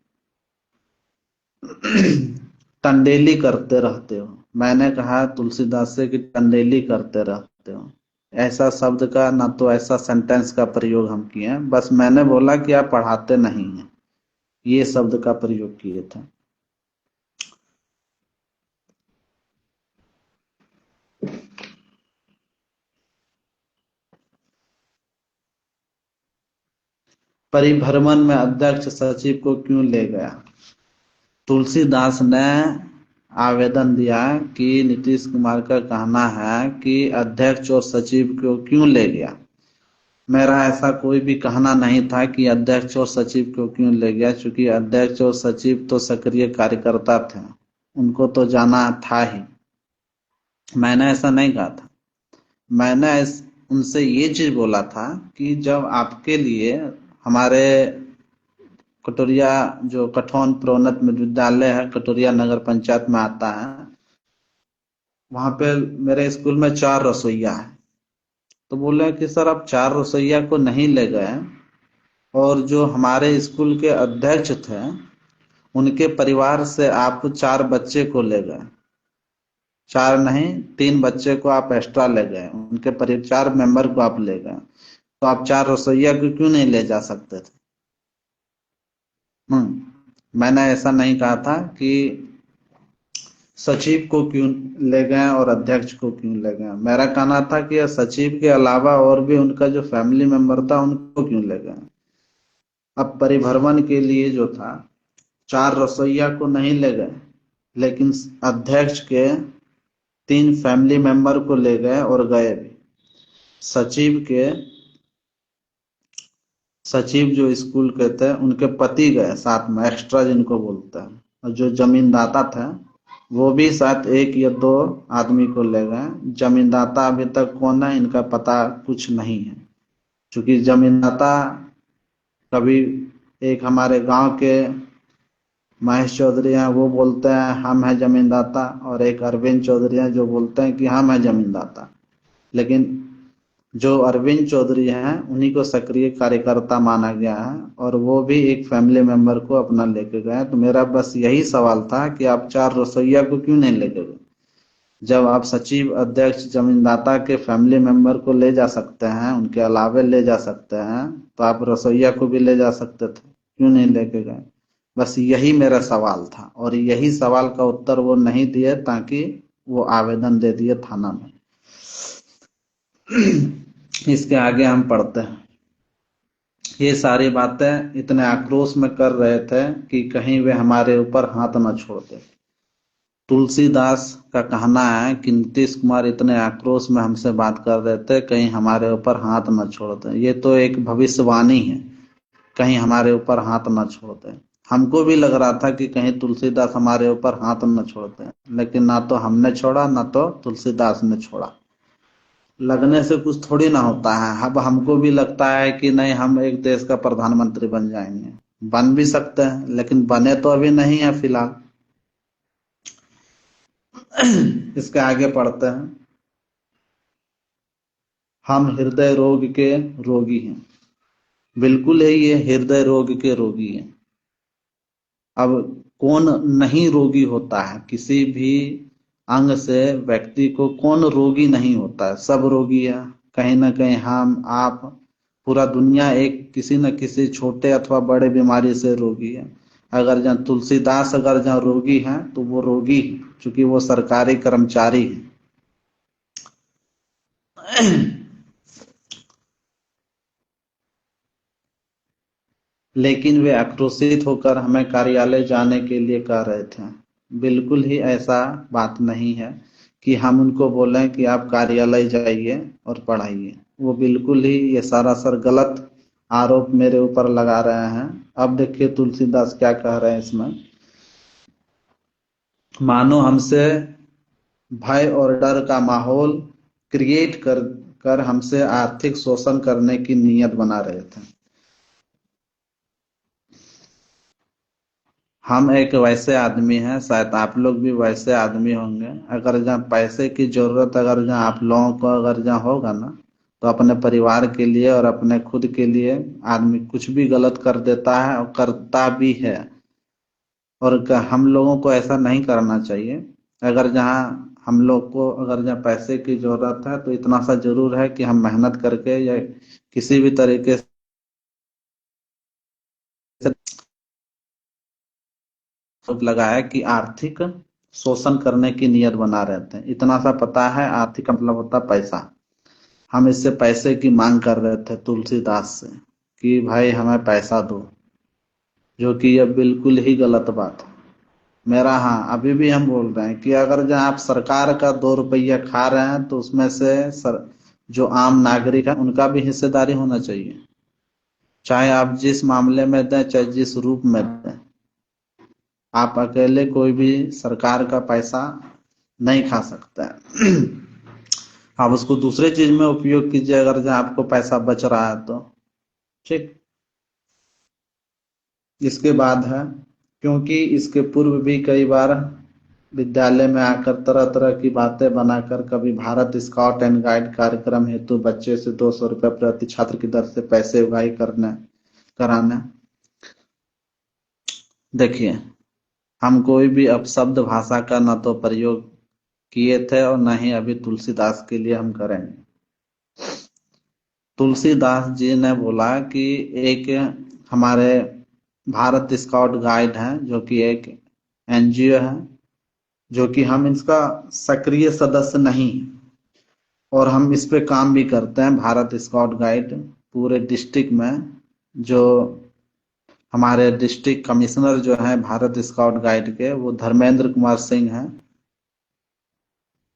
टंडेली करते रहते हो, मैंने कहा तुलसीदास से कि टंडेली करते रहते हो। ऐसा शब्द का ना तो ऐसा सेंटेंस का प्रयोग हम किए हैं, बस मैंने बोला कि आप पढ़ाते नहीं हैं, ये शब्द का प्रयोग किए थे। परिभ्रमण में अध्यक्ष सचिव को क्यों ले गया? तुलसीदास ने आवेदन दिया कि नीतीश कुमार का कहना है कि अध्यक्ष और सचिव को क्यों ले गया। मेरा ऐसा कोई भी कहना नहीं था कि अध्यक्ष और सचिव को क्यों ले गया, क्योंकि अध्यक्ष और सचिव तो सक्रिय कार्यकर्ता थे, उनको तो जाना था ही। मैंने ऐसा नहीं कहा था। मैंने उनसे ये चीज बोला था कि जब आपके लिए हमारे कटोरिया, जो कठौन प्रोन्नत विद्यालय है, कटोरिया नगर पंचायत में आता है, वहां पे मेरे स्कूल में 4 रसोइया है। तो बोले कि सर आप 4 रसोइया को नहीं ले गए, और जो हमारे स्कूल के अध्यक्ष थे उनके परिवार से आप 4 बच्चे को ले गए। 4 नहीं, 3 बच्चे को आप एक्स्ट्रा ले गए, उनके परिवार 4 मेंबर को आप ले गए, तो आप 4 रसोइया को क्यों नहीं ले जा सकते थे? मैंने ऐसा नहीं कहा था कि सचिव को क्यों ले गए और अध्यक्ष को क्यों ले गए। मेरा कहना था कि सचिव के अलावा और भी उनका जो फैमिली मेंबर था उनको क्यों ले गए। अब परिभ्रमण के लिए जो था, 4 रसोइया को नहीं ले गए, लेकिन अध्यक्ष के 3 फैमिली मेंबर को ले गए और गए भी। सचिव जो स्कूल के थे उनके पति गए साथ में, एक्स्ट्रा जिनको बोलते हैं। और जो जमींदाता थे वो भी साथ 1 या 2 आदमी को ले गए। जमींदाता अभी तक कौन है इनका पता कुछ नहीं है, क्योंकि जमींदाता कभी एक हमारे गांव के महेश चौधरी हैं, वो बोलते हैं हम हैं जमींदाता, और एक अरविंद चौधरी हैं जो बोलते हैं कि हम हैं जमींदाता। लेकिन जो अरविंद चौधरी हैं उन्हीं को सक्रिय कार्यकर्ता माना गया है, और वो भी एक फैमिली मेंबर को अपना लेके गए। तो मेरा बस यही सवाल था कि आप 4 रसोइया को क्यों नहीं लेके गए? जब आप सचिव, अध्यक्ष, जमींदाता के फैमिली मेंबर को ले जा सकते हैं, उनके अलावे ले जा सकते हैं, तो आप रसोइया को भी ले जा सकते थे, क्यों नहीं लेके गए? बस यही मेरा सवाल था, और यही सवाल का उत्तर वो नहीं दिए, ताकि वो आवेदन दे दिए थाना में। इसके आगे हम पढ़ते हैं। ये सारी बातें इतने आक्रोश में कर रहे थे कि कहीं वे हमारे ऊपर हाथ न छोड़ दे। तुलसीदास का कहना है कि नीतीश कुमार इतने आक्रोश में हमसे बात कर रहे थे, कहीं हमारे ऊपर हाथ न छोड़ दे। ये तो एक भविष्यवाणी है, कहीं हमारे ऊपर हाथ न छोड़ दे। हमको भी लग रहा था कि कहीं तुलसीदास हमारे ऊपर हाथ न छोड़ दे, लेकिन ना तो हमने छोड़ा, ना तो तुलसीदास ने छोड़ा। लगने से कुछ थोड़ी ना होता है। अब हमको भी लगता है कि नहीं, हम एक देश का प्रधानमंत्री बन जाएंगे। बन भी सकते हैं, लेकिन बने तो अभी नहीं है फिलहाल। इसके आगे पढ़ते हैं। हम हृदय रोग के रोगी हैं। बिल्कुल है, ये हृदय रोग के रोगी हैं। अब कौन नहीं रोगी होता है? किसी भी अंग से व्यक्ति को कौन रोगी नहीं होता है? सब रोगी है। कहीं ना कहीं हम, आप, पूरा दुनिया एक किसी न किसी छोटे अथवा बड़े बीमारी से रोगी है। अगर जहाँ तुलसीदास अगर जहाँ रोगी हैं तो वो रोगी है, क्योंकि वो सरकारी कर्मचारी है। लेकिन वे आक्रोशित होकर हमें कार्यालय जाने के लिए कह रहे थे। बिल्कुल ही ऐसा बात नहीं है कि हम उनको बोलें कि आप कार्यालय जाइए और पढ़ाइए। वो बिल्कुल ही ये सरासर गलत आरोप मेरे ऊपर लगा रहे हैं। अब देखिए तुलसीदास क्या कह रहे हैं इसमें। मानो हमसे भय और डर का माहौल क्रिएट कर हमसे आर्थिक शोषण करने की नीयत बना रहे थे। हम एक वैसे आदमी हैं, शायद आप लोग भी वैसे आदमी होंगे। अगर जहाँ पैसे की जरूरत अगर जहाँ आप लोगों को अगर जहाँ होगा ना, तो अपने परिवार के लिए और अपने खुद के लिए आदमी कुछ भी गलत कर देता है और करता भी है। और हम लोगों को ऐसा नहीं करना चाहिए। अगर जहाँ हम लोग को अगर जहाँ पैसे की जरूरत है, तो इतना सा जरूर है कि हम मेहनत करके या किसी भी तरीके से लगा है कि आर्थिक शोषण करने की नियत बना रहते हैं। इतना सा पता है, आर्थिक का मतलब होता है पैसा। हम इससे पैसे की मांग कर रहे थे तुलसीदास से कि भाई हमें पैसा दो, जो कि यह बिल्कुल ही गलत बात है। मेरा, हाँ, अभी भी हम बोल रहे हैं कि अगर जहाँ आप सरकार का 2 रुपया खा रहे हैं, तो उसमें से जो आम नागरिक है उनका भी हिस्सेदारी होना चाहिए। चाहे आप जिस मामले में दें, चाहे जिस रूप में दें। आप अकेले कोई भी सरकार का पैसा नहीं खा सकता है। आप उसको दूसरे चीज में उपयोग कीजिए, अगर जहाँ आपको पैसा बच रहा है तो ठीक। इसके बाद है, क्योंकि इसके पूर्व भी कई बार विद्यालय में आकर तरह तरह की बातें बनाकर, कभी भारत स्काउट एंड गाइड कार्यक्रम हेतु बच्चे से 200 रुपये प्रति छात्र की दर से पैसे उगाही करने कराने। देखिए, हम कोई भी अपशब्द भाषा का न तो प्रयोग किए थे और न ही अभी तुलसीदास के लिए हम करेंगे। तुलसीदास जी ने बोला कि एक हमारे भारत स्काउट गाइड है, जो कि एक एनजीओ है, जो कि हम इसका सक्रिय सदस्य नहीं, और हम इस पे काम भी करते हैं। भारत स्काउट गाइड पूरे डिस्ट्रिक्ट में, जो हमारे डिस्ट्रिक्ट कमिश्नर जो हैं भारत स्काउट गाइड के, वो धर्मेंद्र कुमार सिंह हैं।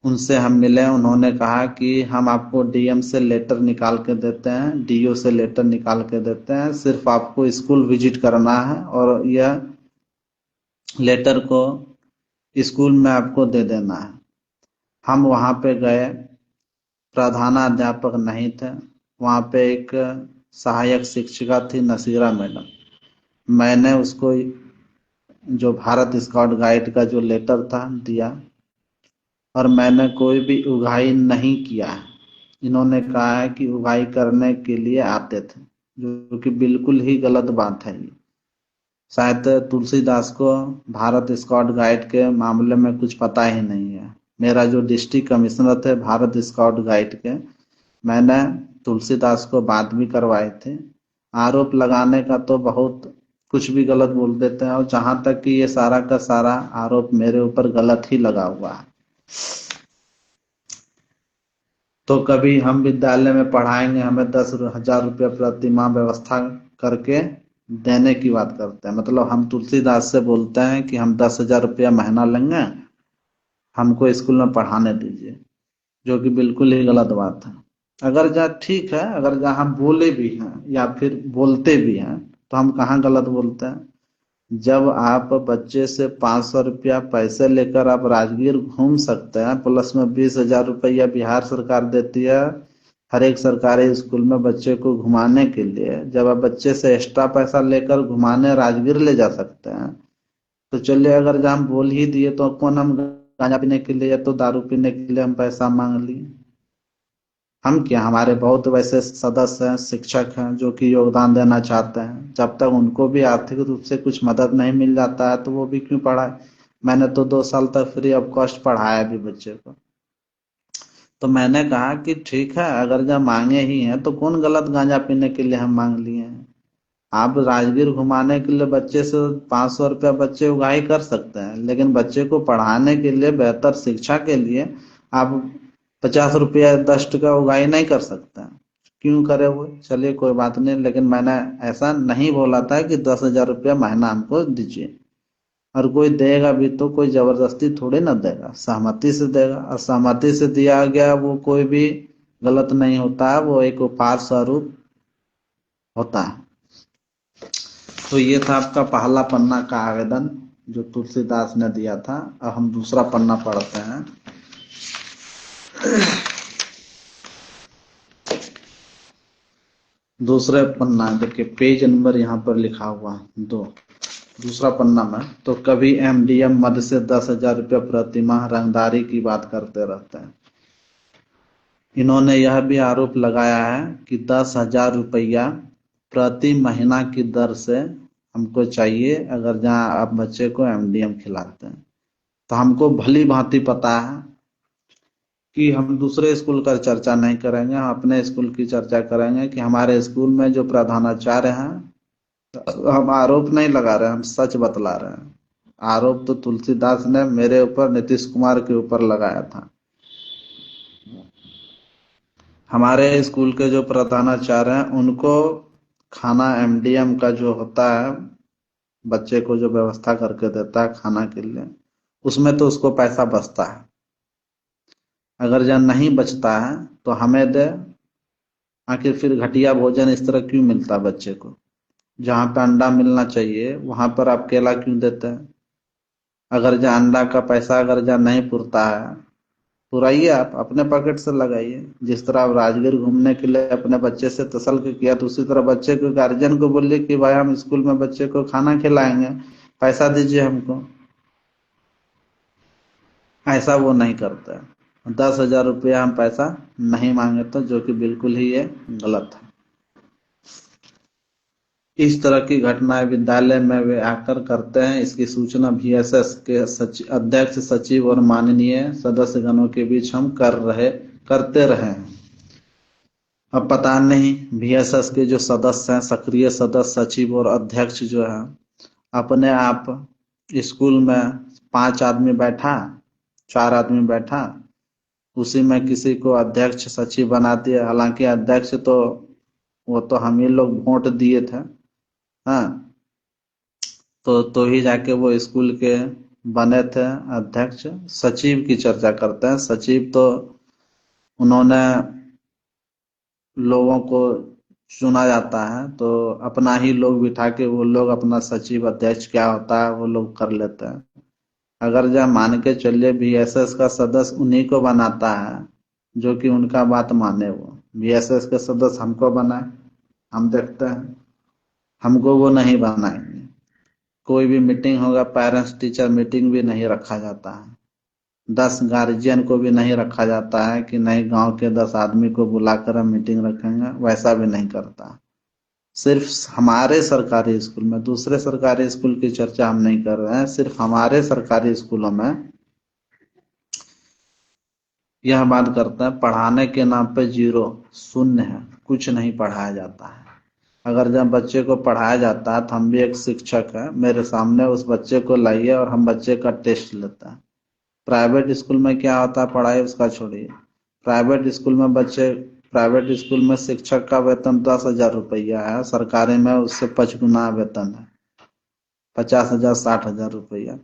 उनसे हम मिले, उन्होंने कहा कि हम आपको डीएम से लेटर निकाल के देते हैं, डीओ से लेटर निकाल के देते हैं, सिर्फ आपको स्कूल विजिट करना है और यह लेटर को स्कूल में आपको दे देना है। हम वहाँ पे गए, प्रधानाध्यापक नहीं थे, वहाँ पे एक सहायक शिक्षिका थी, नसीरा मैडम। मैंने उसको जो भारत स्काउट गाइड का जो लेटर था दिया, और मैंने कोई भी उगाही नहीं किया है। इन्होंने कहा है कि उगाही करने के लिए आते थे, जो कि बिल्कुल ही गलत बात है। ये शायद तुलसीदास को भारत स्काउट गाइड के मामले में कुछ पता ही नहीं है। मेरा जो डिस्ट्रिक्ट कमिश्नर थे भारत स्काउट गाइड के, मैंने तुलसीदास को बात भी करवाए थे। आरोप लगाने का तो बहुत कुछ भी गलत बोल देते हैं, और जहां तक कि ये सारा का सारा आरोप मेरे ऊपर गलत ही लगा हुआ है। तो कभी हम विद्यालय में पढ़ाएंगे, हमें 10,000 रुपया प्रति माह व्यवस्था करके देने की बात करते हैं। मतलब हम तुलसीदास से बोलते हैं कि हम 10,000 रुपया महीना लेंगे, हमको स्कूल में पढ़ाने दीजिए, जो कि बिल्कुल ही गलत बात है। अगर जहाँ ठीक है, अगर जहाँ हम बोले भी हैं या फिर बोलते भी हैं, तो हम कहाँ गलत बोलते हैं? जब आप बच्चे से 500 रुपया पैसे लेकर आप राजगीर घूम सकते हैं, प्लस में 20,000 रुपया बिहार सरकार देती है हर एक सरकारी स्कूल में बच्चे को घुमाने के लिए, जब आप बच्चे से एक्स्ट्रा पैसा लेकर घुमाने राजगीर ले जा सकते हैं, तो चलिए अगर जब हम बोल ही दिए तो कौन हम गांजा पीने के लिए या तो दारू पीने के लिए हम पैसा मांग लिए? हम क्या, हमारे बहुत वैसे सदस्य हैं, शिक्षक हैं जो कि योगदान देना चाहते हैं, जब तक उनको भी आर्थिक रूप से कुछ मदद नहीं मिल जाता है तो वो भी क्यों पढ़ाए? मैंने तो 2 साल तक फ्री ऑफ कॉस्ट पढ़ाया भी बच्चे को। तो मैंने कहा कि ठीक है, अगर जब मांगे ही हैं तो कौन गलत गांजा पीने के लिए हम मांग लिए हैं? आप राजगीर घुमाने के लिए बच्चे से 500 रुपया बच्चे उगाही कर सकते हैं, लेकिन बच्चे को पढ़ाने के लिए, बेहतर शिक्षा के लिए आप 50 रुपया 10 टका उगाही नहीं कर सकते हैं। क्यों करे वो? चलिए कोई बात नहीं, लेकिन मैंने ऐसा नहीं बोला था कि 10,000 रुपया महीना हमको दीजिए। और कोई देगा भी तो कोई जबरदस्ती थोड़ी ना देगा, सहमति से देगा, और सहमति से दिया गया वो कोई भी गलत नहीं होता है, वो एक उपहार स्वरूप होता है। तो ये था आपका पहला पन्ना का आवेदन जो तुलसीदास ने दिया था। अब हम दूसरा पन्ना पढ़ते हैं। दूसरे पन्ना देखिए, पेज नंबर यहाँ पर लिखा हुआ है 2, दूसरा पन्ना में। तो कभी एमडीएम मद से 10,000 रुपया प्रति माह रंगदारी की बात करते रहते हैं। इन्होंने यह भी आरोप लगाया है कि 10,000 रुपया प्रति महीना की दर से हमको चाहिए, अगर जहाँ आप बच्चे को एमडीएम खिलाते हैं। तो हमको भली भांति पता है कि हम दूसरे स्कूल का चर्चा नहीं करेंगे, हम अपने स्कूल की चर्चा करेंगे कि हमारे स्कूल में जो प्रधानाचार्य हैं, हम आरोप नहीं लगा रहे हैं, हम सच बतला रहे हैं। आरोप तो तुलसीदास ने मेरे ऊपर, नीतीश कुमार के ऊपर लगाया था। हमारे स्कूल के जो प्रधानाचार्य हैं उनको खाना एमडीएम का जो होता है, बच्चे को जो व्यवस्था करके देता है खाना के लिए, उसमें तो उसको पैसा बचता है। अगर जब नहीं बचता है तो हमें दे। आखिर फिर घटिया भोजन इस तरह क्यों मिलता है बच्चे को? जहाँ पे अंडा मिलना चाहिए वहां पर आप केला क्यों देते हैं? अगर जहाँ अंडा का पैसा अगर जहाँ नहीं पुरता है, पुराइए, आप अपने पॉकेट से लगाइए। जिस तरह आप राजगीर घूमने के लिए अपने बच्चे से तसल्लुक किया, तो उसी तरह बच्चे को, गार्जियन को बोलिए कि भाई हम स्कूल में बच्चे को खाना खिलाएंगे, पैसा दीजिए हमको। ऐसा वो नहीं करता है। 10,000 रुपया हम पैसा नहीं मांगे, तो जो कि बिल्कुल ही ये गलत है। इस तरह की घटनाएं विद्यालय में वे आकर करते हैं। इसकी सूचना VSS के अध्यक्ष, सचिव और माननीय सदस्यगणों के बीच हम करते रहे हैं। अब पता नहीं VSS के जो सदस्य हैं, सक्रिय सदस्य, सचिव और अध्यक्ष जो है, अपने आप स्कूल में 5 आदमी बैठा, 4 आदमी बैठा, उसी में किसी को अध्यक्ष सचिव बना दिया। हालांकि अध्यक्ष तो वो तो हम ही लोग वोट दिए थे। हाँ, तो ही जाके वो स्कूल के बने थे अध्यक्ष। सचिव की चर्चा करते हैं। सचिव तो उन्होंने, लोगों को चुना जाता है तो अपना ही लोग बिठा के वो लोग अपना सचिव, अध्यक्ष क्या होता है वो लोग कर लेते हैं। अगर जब मान के चलिए VSS का सदस्य उन्हीं को बनाता है जो कि उनका बात माने, वो VSS के सदस्य हमको बनाए, हम देखते हैं, हमको वो नहीं बनाएंगे। कोई भी मीटिंग होगा, पेरेंट्स टीचर मीटिंग भी नहीं रखा जाता है। 10 गार्जियन को भी नहीं रखा जाता है कि नहीं गांव के 10 आदमी को बुलाकर हम मीटिंग रखेंगे, वैसा भी नहीं करता। सिर्फ हमारे सरकारी स्कूल में, दूसरे सरकारी स्कूल की चर्चा हम नहीं कर रहे हैं, सिर्फ हमारे सरकारी स्कूलों में यह बात करते हैं, पढ़ाने के नाम पे जीरो, शून्य है, कुछ नहीं पढ़ाया जाता है। अगर जब बच्चे को पढ़ाया जाता है तो हम भी एक शिक्षक हैं, मेरे सामने उस बच्चे को लाइए और हम बच्चे का टेस्ट लेते हैं। प्राइवेट स्कूल में क्या होता है, पढ़ाई उसका छोड़िए, प्राइवेट स्कूल में शिक्षक का वेतन 10,000 रुपया है, सरकारी में उससे 5 गुना वेतन है, 50,000 60,000 रुपया।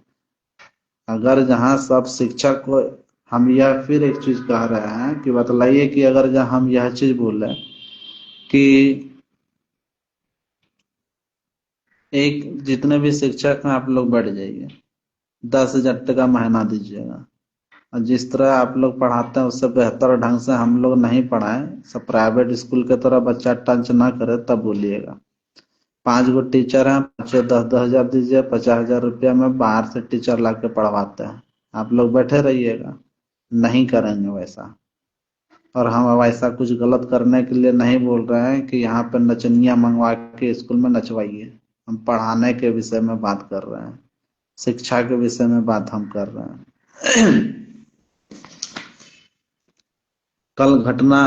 अगर जहाँ सब शिक्षक को, हम यह फिर एक चीज कह रहे हैं कि बतलाइए कि अगर जहाँ हम यह चीज बोले कि एक जितने भी शिक्षक हैं आप लोग बैठ जाइए, 10,000 महीना दीजिएगा, और जिस तरह आप लोग पढ़ाते हैं उससे बेहतर ढंग से हम लोग नहीं पढ़ाएं, सब प्राइवेट स्कूल की तरह बच्चा टंच ना करे, तब बोलिएगा। 5 गो टीचर हैं, 10-10 हजार दीजिए, 50,000 रुपया में बाहर से टीचर ला के पढ़वाते हैं, आप लोग बैठे रहिएगा। नहीं करेंगे वैसा। और हम वैसा कुछ गलत करने के लिए नहीं बोल रहे हैं कि यहाँ पे नचनिया मंगवा के स्कूल में नचवाइए। हम पढ़ाने के विषय में बात कर रहे हैं, शिक्षा के विषय में बात हम कर रहे हैं। कल घटना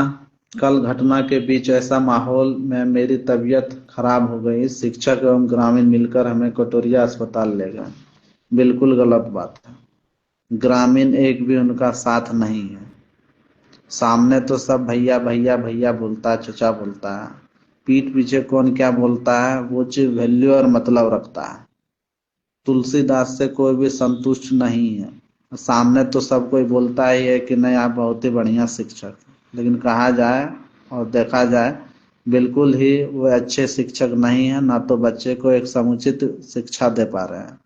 कल घटना के बीच ऐसा माहौल में मेरी तबीयत खराब हो गई, शिक्षक एवं ग्रामीण मिलकर हमें कटोरिया अस्पताल ले गए। बिल्कुल गलत बात है, ग्रामीण एक भी उनका साथ नहीं है। सामने तो सब भैया भैया भैया बोलता है, चचा बोलता है, पीठ पीछे कौन क्या बोलता है वो चीज वैल्यू और मतलब रखता है। तुलसीदास से कोई भी संतुष्ट नहीं है। सामने तो सब कोई बोलता ही है कि नहीं आप बहुत ही बढ़िया शिक्षक, लेकिन कहा जाए और देखा जाए बिल्कुल ही वो अच्छे शिक्षक नहीं है, ना तो बच्चे को एक समुचित शिक्षा दे पा रहे हैं।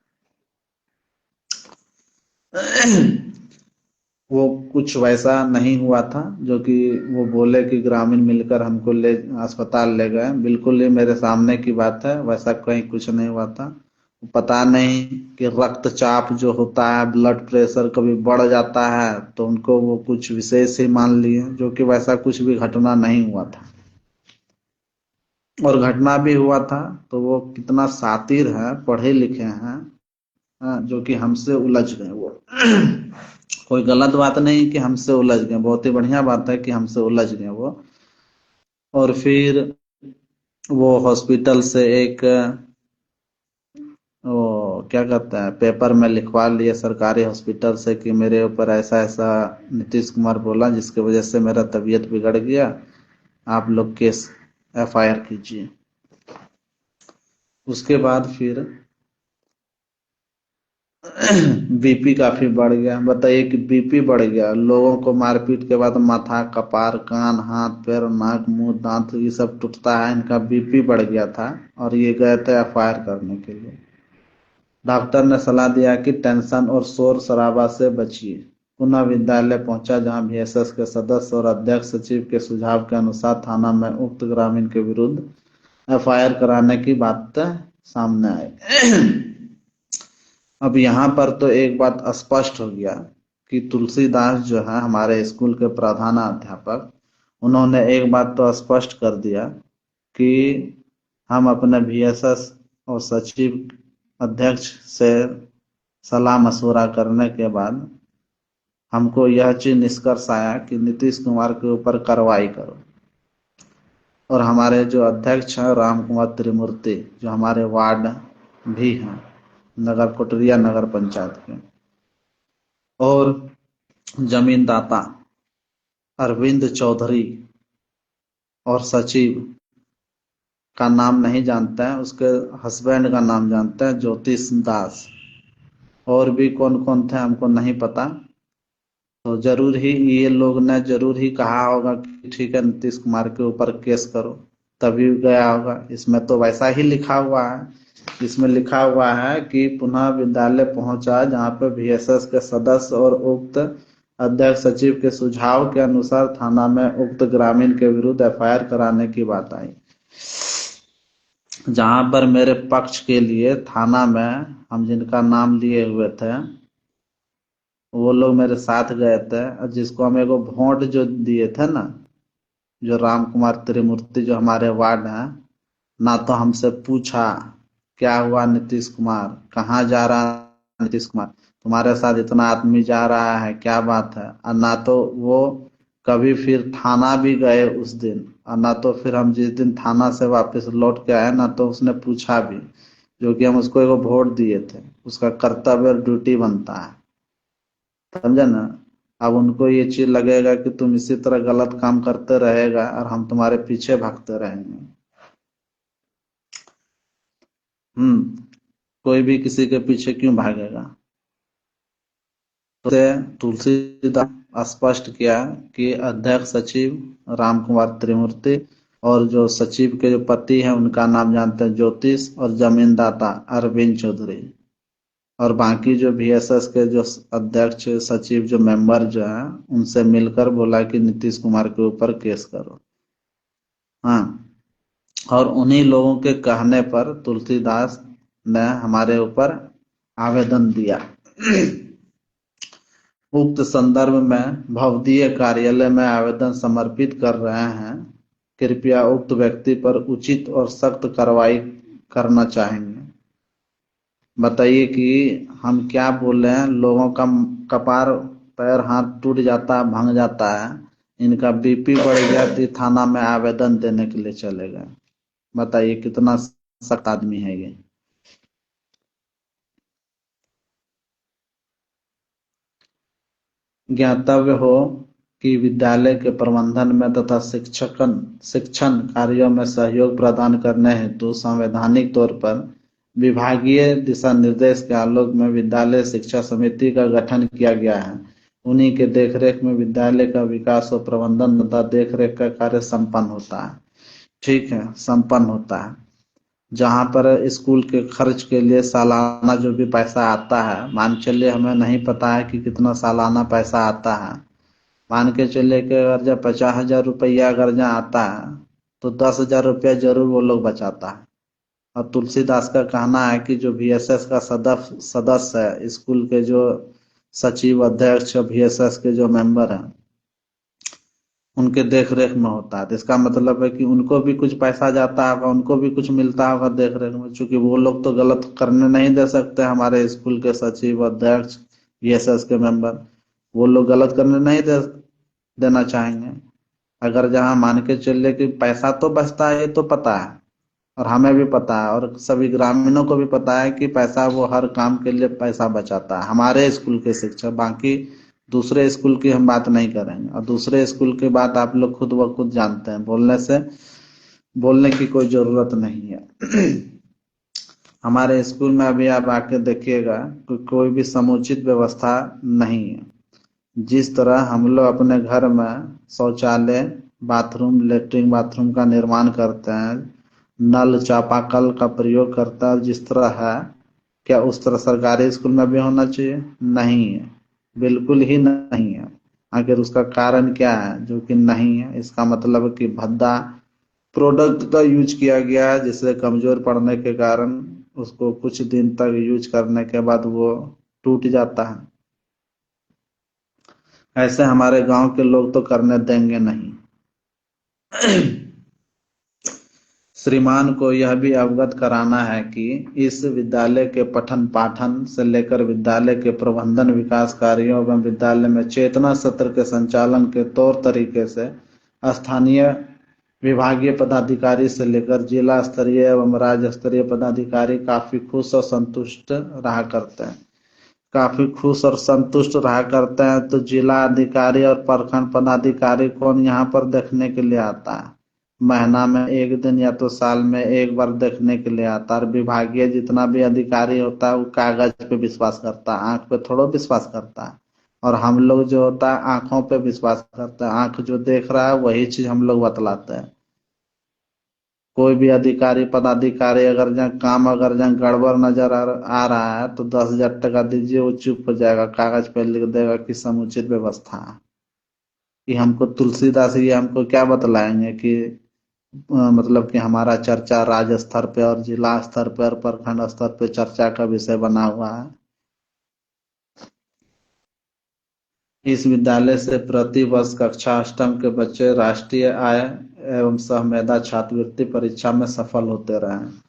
वो कुछ वैसा नहीं हुआ था जो कि वो बोले कि ग्रामीण मिलकर हमको ले अस्पताल ले गए। बिल्कुल ही मेरे सामने की बात है, वैसा कहीं कुछ नहीं हुआ था। पता नहीं कि रक्तचाप जो होता है, ब्लड प्रेशर कभी बढ़ जाता है तो उनको वो कुछ विशेष ही मान लिए, जो कि वैसा कुछ भी घटना नहीं हुआ था। और घटना भी हुआ था तो वो कितना शातिर है, पढ़े लिखे हैं, हाँ, जो कि हमसे उलझ गए वो। कोई गलत बात नहीं कि हमसे उलझ गए, बहुत ही बढ़िया बात है कि हमसे उलझ गए वो। और फिर वो हॉस्पिटल से एक वो क्या कहते हैं पेपर में लिखवा लिए सरकारी हॉस्पिटल से कि मेरे ऊपर ऐसा ऐसा नीतीश कुमार बोला जिसकी वजह से मेरा तबीयत बिगड़ गया, आप लोग केस FIR कीजिए। उसके बाद फिर बीपी काफी बढ़ गया। बताइए कि बीपी बढ़ गया, लोगों को मारपीट के बाद माथा, कपार, कान, हाथ, पैर, नाक, मुंह, दांत ये सब टूटता है, इनका बीपी बढ़ गया था और ये गए थे FIR करने के लिए। डॉक्टर ने सलाह दिया कि टेंशन और शोर शराबा से बचिए। पुनः विद्यालय पहुंचा जहां VSS के सदस्य और अध्यक्ष सचिव के सुझाव के अनुसार थाना में उक्त ग्रामीण के विरुद्ध FIR कराने की बात सामने आई। अब यहाँ पर तो एक बात स्पष्ट हो गया कि तुलसीदास जो है हमारे स्कूल के प्रधानाध्यापक, उन्होंने एक बात तो स्पष्ट कर दिया कि हम अपने VSS और सचिव अध्यक्ष से सलाह मशवरा करने के बाद हमको यह चीज निष्कर्ष आया कि नीतीश कुमार के ऊपर कार्रवाई करो। और हमारे जो अध्यक्ष हैं राम कुमार त्रिमूर्ति, जो हमारे वार्ड भी हैं नगर कोटरिया नगर पंचायत के, और जमीन दाता अरविंद चौधरी, और सचिव का नाम नहीं जानते हैं, उसके हस्बैंड का नाम जानते हैं ज्योतिष दास, और भी कौन कौन थे हमको नहीं पता। तो जरूर ही ये लोग ने जरूर ही कहा होगा कि ठीक है नीतीश कुमार के ऊपर केस करो, तभी गया होगा। इसमें तो वैसा ही लिखा हुआ है, इसमें लिखा हुआ है कि पुनः विद्यालय पहुंचा जहां पे VSS के सदस्य और उक्त अध्यक्ष सचिव के सुझाव के अनुसार थाना में उक्त ग्रामीण के विरुद्ध FIR कराने की बात आई। जहां पर मेरे पक्ष के लिए थाना में हम जिनका नाम लिए हुए थे वो लोग मेरे साथ गए थे, और जिसको हम एगो वोट जो दिए थे ना, जो राम कुमार त्रिमूर्ति जो हमारे वार्ड हैं, ना तो हमसे पूछा क्या हुआ नीतीश कुमार, कहाँ जा रहा है नीतीश कुमार, तुम्हारे साथ इतना आदमी जा रहा है क्या बात है, और ना तो वो कभी फिर थाना भी गए उस दिन और ना तो फिर हम जिस दिन थाना से वापस लौट के आए ना तो उसने पूछा भी, जो कि हम उसको एगो वोट दिए थे, उसका कर्तव्य और ड्यूटी बनता है, समझे ना। अब उनको ये चीज लगेगा कि तुम इसी तरह गलत काम करते रहेगा और हम तुम्हारे पीछे भागते रहेंगे। कोई भी किसी के पीछे क्यों भागेगा। तो तुलसीदास स्पष्ट किया कि अध्यक्ष सचिव राम कुमार त्रिमूर्ति और जो सचिव के जो पति हैं उनका नाम जानते हैं ज्योतिष, और जमीनदाता अरविंद चौधरी, और बाकी जो VSS के जो अध्यक्ष सचिव जो मेंबर जो है उनसे मिलकर बोला कि नीतीश कुमार के ऊपर केस करो। हाँ, और उन्हीं लोगों के कहने पर तुलसीदास ने हमारे ऊपर आवेदन दिया। उक्त संदर्भ में भवदीय कार्यालय में आवेदन समर्पित कर रहे हैं। कृपया उक्त व्यक्ति पर उचित और सख्त कार्रवाई करना चाहेंगे। बताइए कि हम क्या बोल रहे हैं। लोगों का कपार पैर हाथ टूट जाता है, भांग जाता है, इनका BP बढ़ गया तो थाना में आवेदन देने के लिए चले गए। बताइए कितना सख्त आदमी है ये। ज्ञातव्य हो कि विद्यालय के प्रबंधन में तथा शिक्षण कार्यों में सहयोग प्रदान करने हेतु संवैधानिक तौर पर विभागीय दिशा निर्देश के आलोक में विद्यालय शिक्षा समिति का गठन किया गया है। उन्हीं के देखरेख में विद्यालय का विकास और प्रबंधन तथा देखरेख का कार्य संपन्न होता है। ठीक है, संपन्न होता है। जहाँ पर स्कूल के खर्च के लिए सालाना जो भी पैसा आता है, मान चलिए हमें नहीं पता है कि कितना सालाना पैसा आता है, मान के चलिए कि अगर जब 50,000 रुपया अगर जहाँ आता है तो 10,000 रुपया जरूर वो लोग बचाता है। और तुलसीदास का कहना है कि जो VSS का सदस्य है, स्कूल के जो सचिव अध्यक्ष VSS के जो मेंबर हैं उनके देख रेख में होता है। तो इसका मतलब है कि उनको भी कुछ पैसा जाता होगा, उनको भी कुछ मिलता होगा देख रेख में, क्योंकि वो लोग तो गलत करने नहीं दे सकते। हमारे स्कूल के सचिव अध्यक्ष VSS के मेंबर वो लोग गलत करने नहीं देना चाहेंगे। अगर जहाँ मान के चलिए कि पैसा तो बचता है, ये तो पता है और हमें भी पता है और सभी ग्रामीणों को भी पता है कि पैसा वो हर काम के लिए पैसा बचाता है हमारे स्कूल के शिक्षक। बाकी दूसरे स्कूल की हम बात नहीं करेंगे, और दूसरे स्कूल की बात आप लोग खुद ब खुद जानते हैं, बोलने की कोई जरूरत नहीं है। हमारे स्कूल में अभी आप आके देखिएगा कोई भी समुचित व्यवस्था नहीं है। जिस तरह हम लोग अपने घर में शौचालय, बाथरूम, लेटरिन बाथरूम का निर्माण करते हैं, नल चापाकल का प्रयोग करता है, जिस तरह है, क्या उस तरह सरकारी स्कूल में भी होना चाहिए? नहीं है, बिल्कुल ही नहीं है। आखिर उसका कारण क्या है जो कि नहीं है? इसका मतलब है कि भद्दा प्रोडक्ट का यूज किया गया है, जिससे कमजोर पड़ने के कारण उसको कुछ दिन तक यूज करने के बाद वो टूट जाता है। ऐसे हमारे गांव के लोग तो करने देंगे नहीं। श्रीमान को यह भी अवगत कराना है कि इस विद्यालय के पठन पाठन से लेकर विद्यालय के प्रबंधन विकास कार्यों एवं विद्यालय में चेतना सत्र के संचालन के तौर तरीके से स्थानीय विभागीय पदाधिकारी से लेकर जिला स्तरीय एवं राज्य स्तरीय पदाधिकारी काफी खुश और संतुष्ट रहा करते हैं। काफी खुश और संतुष्ट रहा करते हैं तो जिला अधिकारी और प्रखंड पदाधिकारी कौन यहाँ पर देखने के लिए आता है? महीना में एक दिन या तो साल में एक बार देखने के लिए आता है। और विभागीय जितना भी अधिकारी होता है वो कागज पे विश्वास करता है, आंख पे थोड़ा विश्वास करता है। और हम लोग जो होता है आंखों पे विश्वास करते हैं, आंख जो देख रहा है वही चीज हम लोग बतलाते हैं। कोई भी अधिकारी पदाधिकारी अगर जहाँ काम अगर जहाँ गड़बड़ नजर आ रहा है तो 10,000 दीजिए, वो चुप हो जाएगा, कागज पे लिख देगा कि समुचित व्यवस्था है। कि हमको तुलसीदास ये हमको क्या बतलाएंगे कि मतलब कि हमारा चर्चा राज्य स्तर पे और जिला स्तर पे और प्रखंड स्तर पे चर्चा का विषय बना हुआ है। इस विद्यालय से प्रति वर्ष कक्षा अष्टम के बच्चे राष्ट्रीय आय एवं सह मेधा छात्रवृत्ति परीक्षा में सफल होते रहे हैं।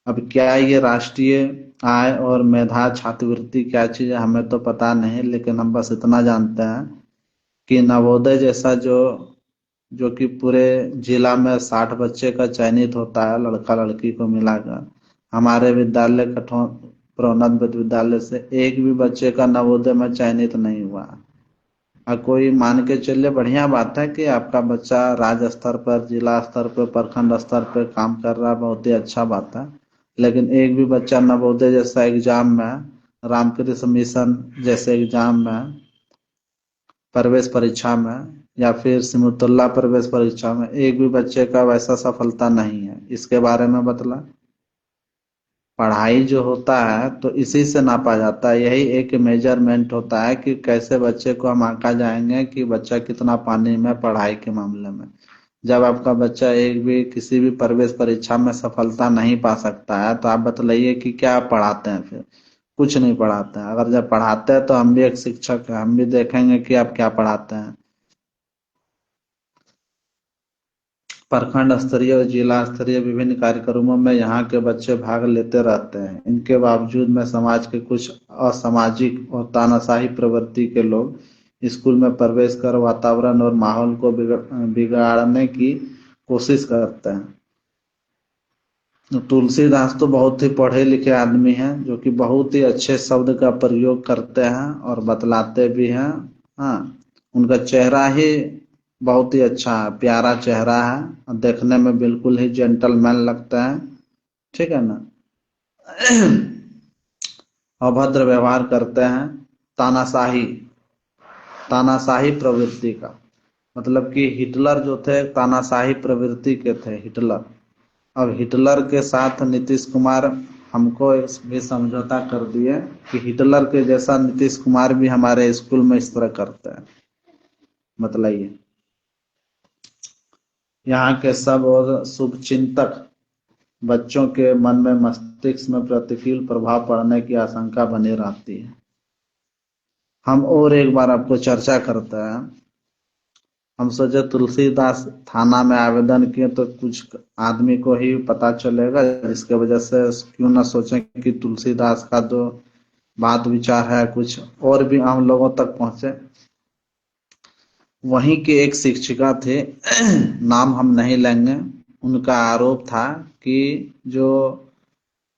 अब क्या ये राष्ट्रीय आय और मेधा छात्रवृत्ति क्या चीज है हमें तो पता नहीं, लेकिन हम बस इतना जानते हैं कि नवोदय जैसा जो जो कि पूरे जिला में 60 बच्चे का चयनित होता है, लड़का लड़की को मिलाकर। हमारे विद्यालय प्रोन्नत विद्यालय से एक भी बच्चे का नवोदय में चयनित नहीं हुआ। और कोई मान के चलिए, बढ़िया बात है कि आपका बच्चा राज्य स्तर पर, जिला स्तर पर, प्रखंड स्तर पर काम कर रहा है, बहुत ही अच्छा बात है। लेकिन एक भी बच्चा नवोदय जैसा एग्जाम में, रामकृष्ण मिशन जैसे एग्जाम में, प्रवेश परीक्षा में, या फिर सिमुलतला प्रवेश परीक्षा में एक भी बच्चे का वैसा सफलता नहीं है। इसके बारे में बतला। पढ़ाई जो होता है तो इसी से नापा जाता है, यही एक मेजरमेंट होता है कि कैसे बच्चे को हम आंका जाएंगे कि बच्चा कितना पानी में पढ़ाई के मामले में। जब आपका बच्चा एक भी किसी भी प्रवेश परीक्षा में सफलता नहीं पा सकता है तो आप बतलाइए कि क्या आप पढ़ाते हैं फिर? कुछ नहीं पढ़ाते हैं। अगर जब पढ़ाते हैं तो हम भी एक शिक्षक हैं, हम भी देखेंगे कि आप क्या पढ़ाते हैं। प्रखंड स्तरीय और जिला स्तरीय विभिन्न कार्यक्रमों में यहाँ के बच्चे भाग लेते रहते हैं। इनके बावजूद में समाज के कुछ असामाजिक और तानाशाही प्रवृत्ति के लोग स्कूल में प्रवेश कर वातावरण और माहौल को बिगाड़ने की कोशिश करते हैं। तुलसीदास तो बहुत ही पढ़े लिखे आदमी हैं, जो कि बहुत ही अच्छे शब्द का प्रयोग करते हैं और बतलाते भी हैं। हाँ, उनका चेहरा ही बहुत ही अच्छा है, प्यारा चेहरा है और देखने में बिल्कुल ही जेंटलमैन लगता है। ठीक है ना। अभद्र व्यवहार करते हैं। तानाशाही तानाशाही प्रवृत्ति का मतलब कि हिटलर जो थे तानाशाही प्रवृत्ति के थे, हिटलर। अब हिटलर के साथ नीतीश कुमार हमको भी समझौता कर दिए कि हिटलर के जैसा नीतीश कुमार भी हमारे स्कूल में इस तरह करते हैं। मतलब यहाँ के सब और शुभ चिंतक बच्चों के मन में, मस्तिष्क में प्रतिकूल प्रभाव पड़ने की आशंका बनी रहती है। हम और एक बार आपको चर्चा करते हैं। हम सोचे तुलसीदास थाना में आवेदन किए तो कुछ आदमी को ही पता चलेगा, जिसके वजह से क्यों ना सोचें कि तुलसीदास का जो बात विचार है कुछ और भी आम लोगों तक पहुंचे। वहीं के एक शिक्षिका थे, नाम हम नहीं लेंगे। उनका आरोप था कि जो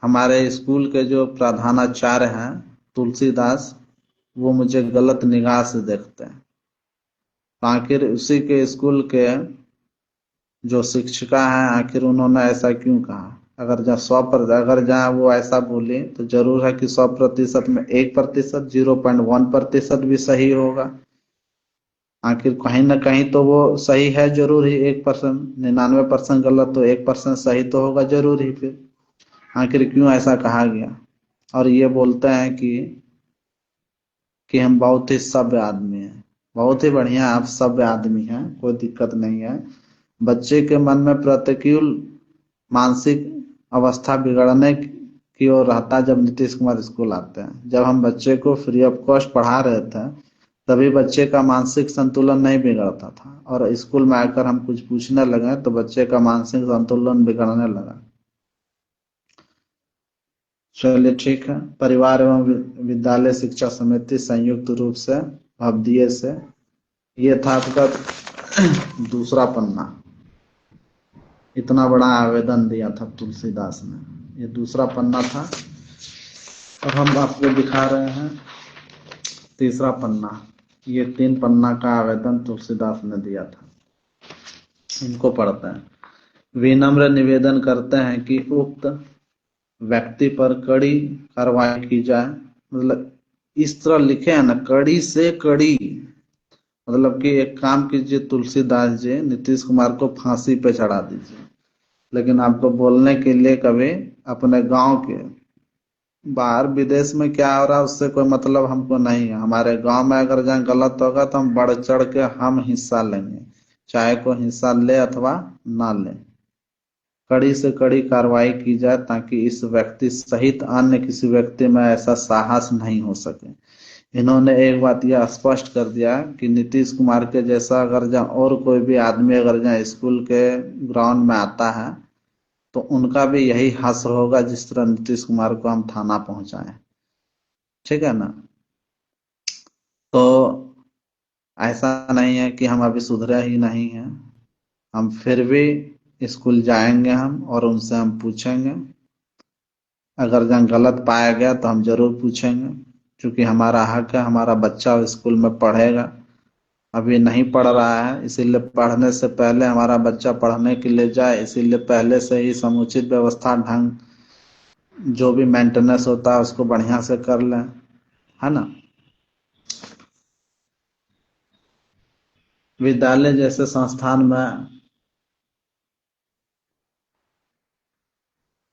हमारे स्कूल के जो प्रधानाचार्य हैं तुलसीदास, वो मुझे गलत निगाह से देखते हैं। आखिर उसी के स्कूल के जो शिक्षिका हैं, आखिर उन्होंने ऐसा क्यों कहा? अगर जहाँ वो ऐसा बोले तो जरूर है कि 100% में 1%, 0.1% भी सही होगा। आखिर कहीं ना कहीं तो वो सही है जरूर ही। 1%, 99% गलत तो 1% सही तो होगा जरूर ही। फिर आखिर क्यों ऐसा कहा गया? और ये बोलते हैं कि हम बहुत ही सभ्य आदमी हैं। बहुत ही बढ़िया, आप सभ्य आदमी हैं, कोई दिक्कत नहीं है। बच्चे के मन में प्रतिकूल मानसिक अवस्था बिगड़ने की ओर रहता है जब नीतीश कुमार स्कूल आते हैं। जब हम बच्चे को फ्री ऑफ कॉस्ट पढ़ा रहे थे तभी बच्चे का मानसिक संतुलन नहीं बिगड़ता था, और स्कूल में आकर हम कुछ पूछने लगे तो बच्चे का मानसिक संतुलन बिगड़ने लगा। चलिए ठीक है। परिवार एवं विद्यालय शिक्षा समिति संयुक्त रूप से भवदीय से, ये था आपका दूसरा पन्ना। इतना बड़ा आवेदन दिया था तुलसीदास ने, ये दूसरा पन्ना था। और हम आपको दिखा रहे हैं तीसरा पन्ना। ये 3 पन्ना का आवेदन तुलसीदास ने दिया था। इनको पढ़ते हैं। विनम्र निवेदन करते हैं कि उक्त व्यक्ति पर कड़ी कार्रवाई की जाए। मतलब इस तरह लिखे हैं ना, कड़ी से कड़ी। मतलब कि एक काम कीजिए तुलसीदास जी, नीतीश कुमार को फांसी पे चढ़ा दीजिए। लेकिन आपको बोलने के लिए कभी अपने गांव के बाहर विदेश में क्या हो रहा है उससे कोई मतलब हमको नहीं है। हमारे गांव में अगर जहाँ गलत होगा तो हम बढ़ चढ़ के हम हिस्सा लेंगे, चाहे कोई हिस्सा ले अथवा ना ले। कड़ी से कड़ी कार्रवाई की जाए ताकि इस व्यक्ति सहित अन्य किसी व्यक्ति में ऐसा साहस नहीं हो सके। इन्होंने एक बात यह स्पष्ट कर दिया कि नीतीश कुमार के जैसा अगर जहाँ और कोई भी आदमी अगर जहाँ स्कूल के ग्राउंड में आता है तो उनका भी यही हश्र होगा जिस तरह नीतीश कुमार को हम थाना पहुंचाएं। ठीक है ना। तो ऐसा नहीं है कि हम अभी सुधरे ही नहीं हैं। हम फिर भी स्कूल जाएंगे हम और उनसे हम पूछेंगे। अगर जहाँ गलत पाया गया तो हम जरूर पूछेंगे, क्योंकि हमारा हक है, हमारा बच्चा स्कूल में पढ़ेगा। अभी नहीं पढ़ रहा है, इसीलिए पढ़ने से पहले हमारा बच्चा पढ़ने के लिए जाए, इसीलिए पहले से ही समुचित व्यवस्था ढंग जो भी मेंटेनेंस होता है उसको बढ़िया से कर लें, है ना। विद्यालय जैसे संस्थान में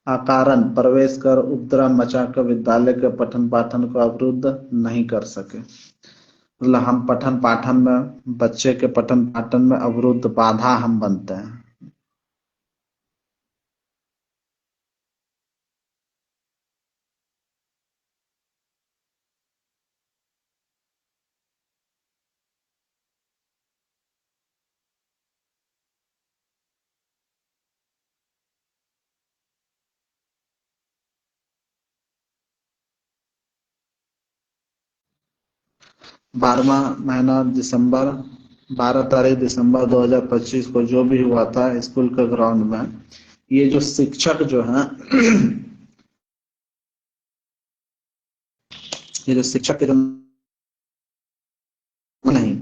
अकारण प्रवेश कर उपद्रव मचाकर विद्यालय के पठन पाठन को अवरुद्ध नहीं कर सके। मतलब हम पठन पाठन में, बच्चे के पठन पाठन में अवरुद्ध बाधा हम बनते हैं। 12वां महीना दिसंबर, 12 तारीख दिसंबर 2025 को जो भी हुआ था स्कूल के ग्राउंड में, ये जो शिक्षक जो है ये जो शिक्षक के जो नहीं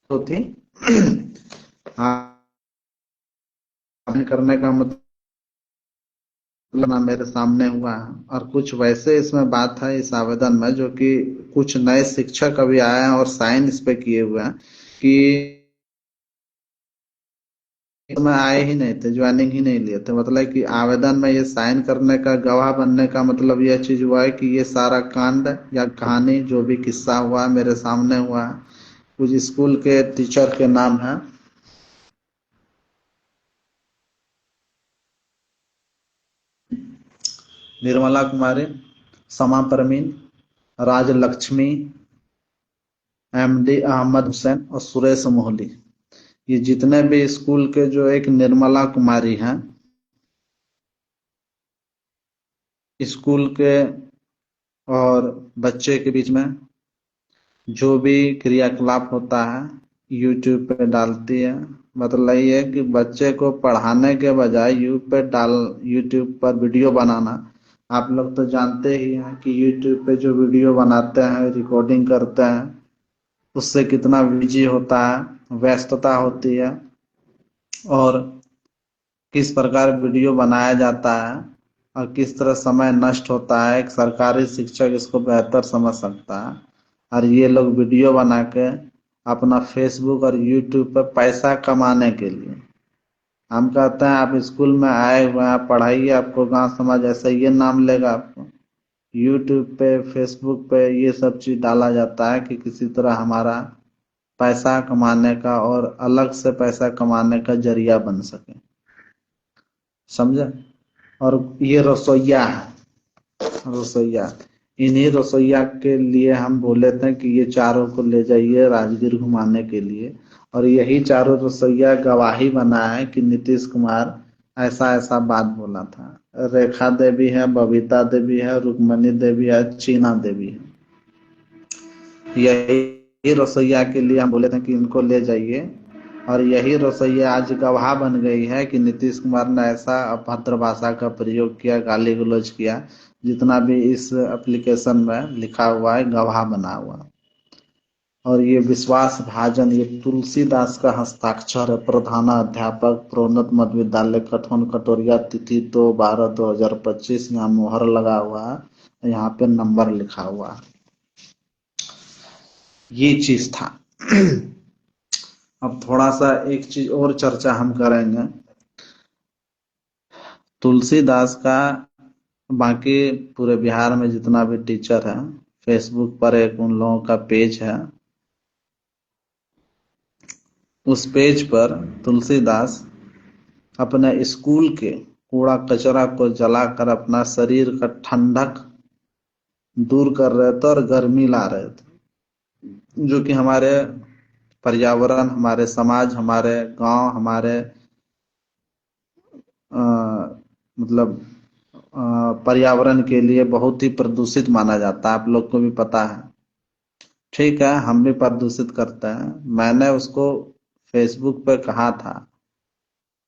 तो थी हाँ, करने का मतलब ना मेरे सामने हुआ है। और कुछ वैसे इसमें बात है इस आवेदन में, जो कि कुछ नए शिक्षक अभी आए हैं और साइन इस पे किए हुए हैं कि इसमें आए ही नहीं थे, ज्वाइनिंग ही नहीं लिए थे। मतलब कि आवेदन में ये साइन करने का, गवाह बनने का मतलब यह चीज हुआ है कि ये सारा कांड या कहानी जो भी किस्सा हुआ है मेरे सामने हुआ है। कुछ स्कूल के टीचर के नाम है निर्मला कुमारी, समा परमीन, राजलक्ष्मी, एमडी अहमद हुसैन और सुरेश मोहली। ये जितने भी स्कूल के जो एक निर्मला कुमारी हैं, स्कूल के और बच्चे के बीच में जो भी क्रियाकलाप होता है यूट्यूब पे डालती है। मतलब ये है कि बच्चे को पढ़ाने के बजाय यूट्यूब पर वीडियो बनाना। आप लोग तो जानते ही हैं कि यूट्यूब पे जो वीडियो बनाते हैं, रिकॉर्डिंग करते हैं, उससे कितना बिजी होता है, व्यस्तता होती है, और किस प्रकार वीडियो बनाया जाता है और किस तरह समय नष्ट होता है, एक सरकारी शिक्षक इसको बेहतर समझ सकता है। और ये लोग वीडियो बना के अपना फेसबुक और यूट्यूब पर पैसा कमाने के लिए, हम कहते हैं आप स्कूल में आए हुए हैं, पढ़ाइए, आपको गांव समाज ऐसा ये नाम लेगा आपको। यूट्यूब पे, फेसबुक पे ये सब चीज डाला जाता है कि किसी तरह हमारा पैसा कमाने का और अलग से पैसा कमाने का जरिया बन सके, समझे। और ये रसोईया है, रसोईया, इन्हीं रसोईया के लिए हम बोले थे कि ये चारों को ले जाइए राजगीर घुमाने के लिए। और यही चारों रसोईया गवाही बना है कि नीतीश कुमार ऐसा ऐसा बात बोला था। रेखा देवी है, बबीता देवी है, रुक्मणी देवी है, चीना देवी है। यही रसोईया के लिए हम बोले थे कि इनको ले जाइए। और यही रसोईया आज गवाह बन गई है कि नीतीश कुमार ने ऐसा अभद्र भाषा का प्रयोग किया, गाली गलौज किया। जितना भी इस एप्लीकेशन में लिखा हुआ है गवाह बना हुआ। और ये विश्वास भाजन, ये तुलसीदास का हस्ताक्षर है, प्रधानाध्यापक प्रोन्नत मध्य विद्यालय कठौन कटोरिया, तिथि 2/12/2025। यहाँ मोहर लगा हुआ है, यहाँ पे नंबर लिखा हुआ है। ये चीज था। अब थोड़ा सा एक चीज और चर्चा हम करेंगे तुलसीदास का। बाकी पूरे बिहार में जितना भी टीचर है, फेसबुक पर एक उन लोगों का पेज है। उस पेज पर तुलसीदास अपने स्कूल के कूड़ा कचरा को जलाकर अपना शरीर का ठंडक दूर कर रहे थे और गर्मी ला रहे थे, जो कि हमारे पर्यावरण, हमारे समाज, हमारे गांव, हमारे अ, मतलब पर्यावरण के लिए बहुत ही प्रदूषित माना जाता है। आप लोग को भी पता है। ठीक है, हम भी प्रदूषित करते हैं। मैंने उसको फेसबुक पे कहा था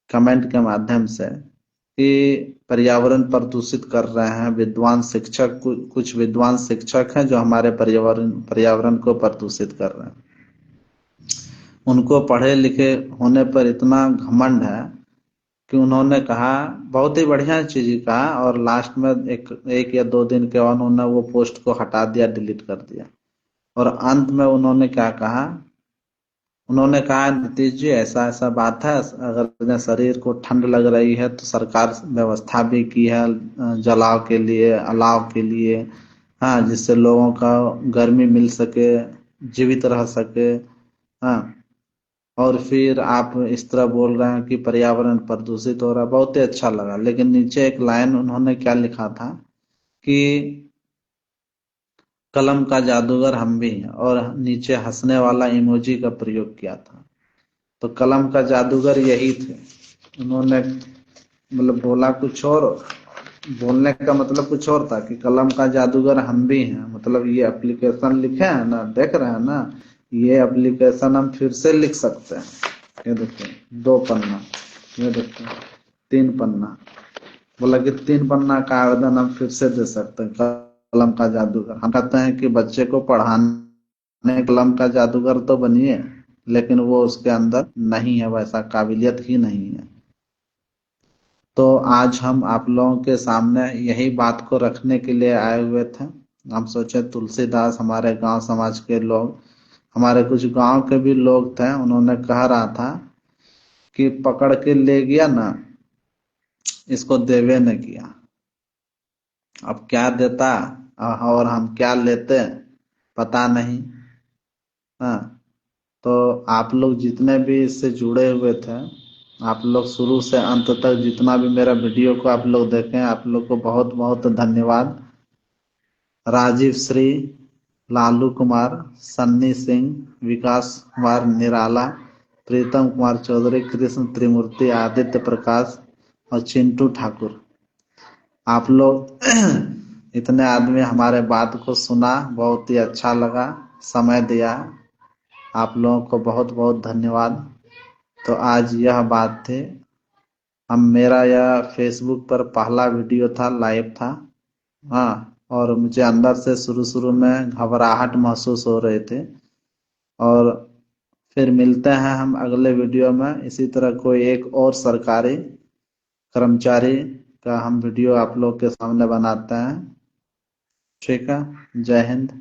कमेंट के माध्यम से कि पर्यावरण प्रदूषित कर रहे हैं विद्वान शिक्षक, कुछ विद्वान शिक्षक हैं जो हमारे पर्यावरण पर्यावरण को प्रदूषित कर रहे हैं। उनको पढ़े लिखे होने पर इतना घमंड है कि उन्होंने कहा, बहुत ही बढ़िया चीज कहा, और लास्ट में एक या दो दिन के बाद उन्होंने वो पोस्ट को हटा दिया, डिलीट कर दिया। और अंत में उन्होंने क्या कहा, उन्होंने कहा नीतीश जी ऐसा ऐसा बात है, अगर शरीर को ठंड लग रही है तो सरकार व्यवस्था भी की है जलाव के लिए, अलाव के लिए, हाँ, जिससे लोगों का गर्मी मिल सके, जीवित रह सके। हाँ, और फिर आप इस तरह बोल रहे हैं कि पर्यावरण प्रदूषित हो रहा है, बहुत ही अच्छा लगा। लेकिन नीचे एक लाइन उन्होंने क्या लिखा था कि कलम का जादूगर हम भी हैं, और नीचे हंसने वाला इमोजी का प्रयोग किया था। तो कलम का जादूगर यही थे। उन्होंने मतलब बोला कुछ और, बोलने का मतलब कुछ और था कि कलम का जादूगर हम भी हैं, मतलब ये एप्लीकेशन लिखे हैं ना, देख रहे हैं ना, ये एप्लीकेशन हम फिर से लिख सकते हैं। ये देखिए 2 पन्ना, ये देखिए 3 पन्ना, बोला कि 3 पन्ना का आवेदन हम फिर से दे सकते हैं। कलम का जादूगर हम कहते हैं कि बच्चे को पढ़ाने कलम का जादूगर तो बनिए, लेकिन वो उसके अंदर नहीं है, वैसा काबिलियत ही नहीं है। तो आज हम आप लोगों के सामने यही बात को रखने के लिए आए हुए थे। हम सोचे तुलसीदास, हमारे गांव समाज के लोग, हमारे कुछ गांव के भी लोग थे, उन्होंने कह रहा था कि पकड़ के ले गया ना, इसको देवे ने किया, अब क्या देता और हम क्या लेते पता नहीं। हाँ, तो आप लोग जितने भी इससे जुड़े हुए थे, आप लोग शुरू से अंत तक जितना भी मेरा वीडियो को आप लोग देखें, आप लोग को बहुत बहुत धन्यवाद। राजीव श्री, लालू कुमार, सन्नी सिंह, विकास कुमार निराला, प्रीतम कुमार चौधरी, कृष्ण त्रिमूर्ति, आदित्य प्रकाश और चिंटू ठाकुर, आप लोग इतने आदमी हमारे बात को सुना, बहुत ही अच्छा लगा, समय दिया, आप लोगों को बहुत बहुत धन्यवाद। तो आज यह बात थी। हम मेरा यह फेसबुक पर पहला वीडियो था, लाइव था। हाँ, और मुझे अंदर से शुरू शुरू में घबराहट महसूस हो रहे थे। और फिर मिलते हैं हम अगले वीडियो में, इसी तरह कोई एक और सरकारी कर्मचारी का हम वीडियो आप लोग के सामने बनाते हैं। ठीक है, जय हिंद।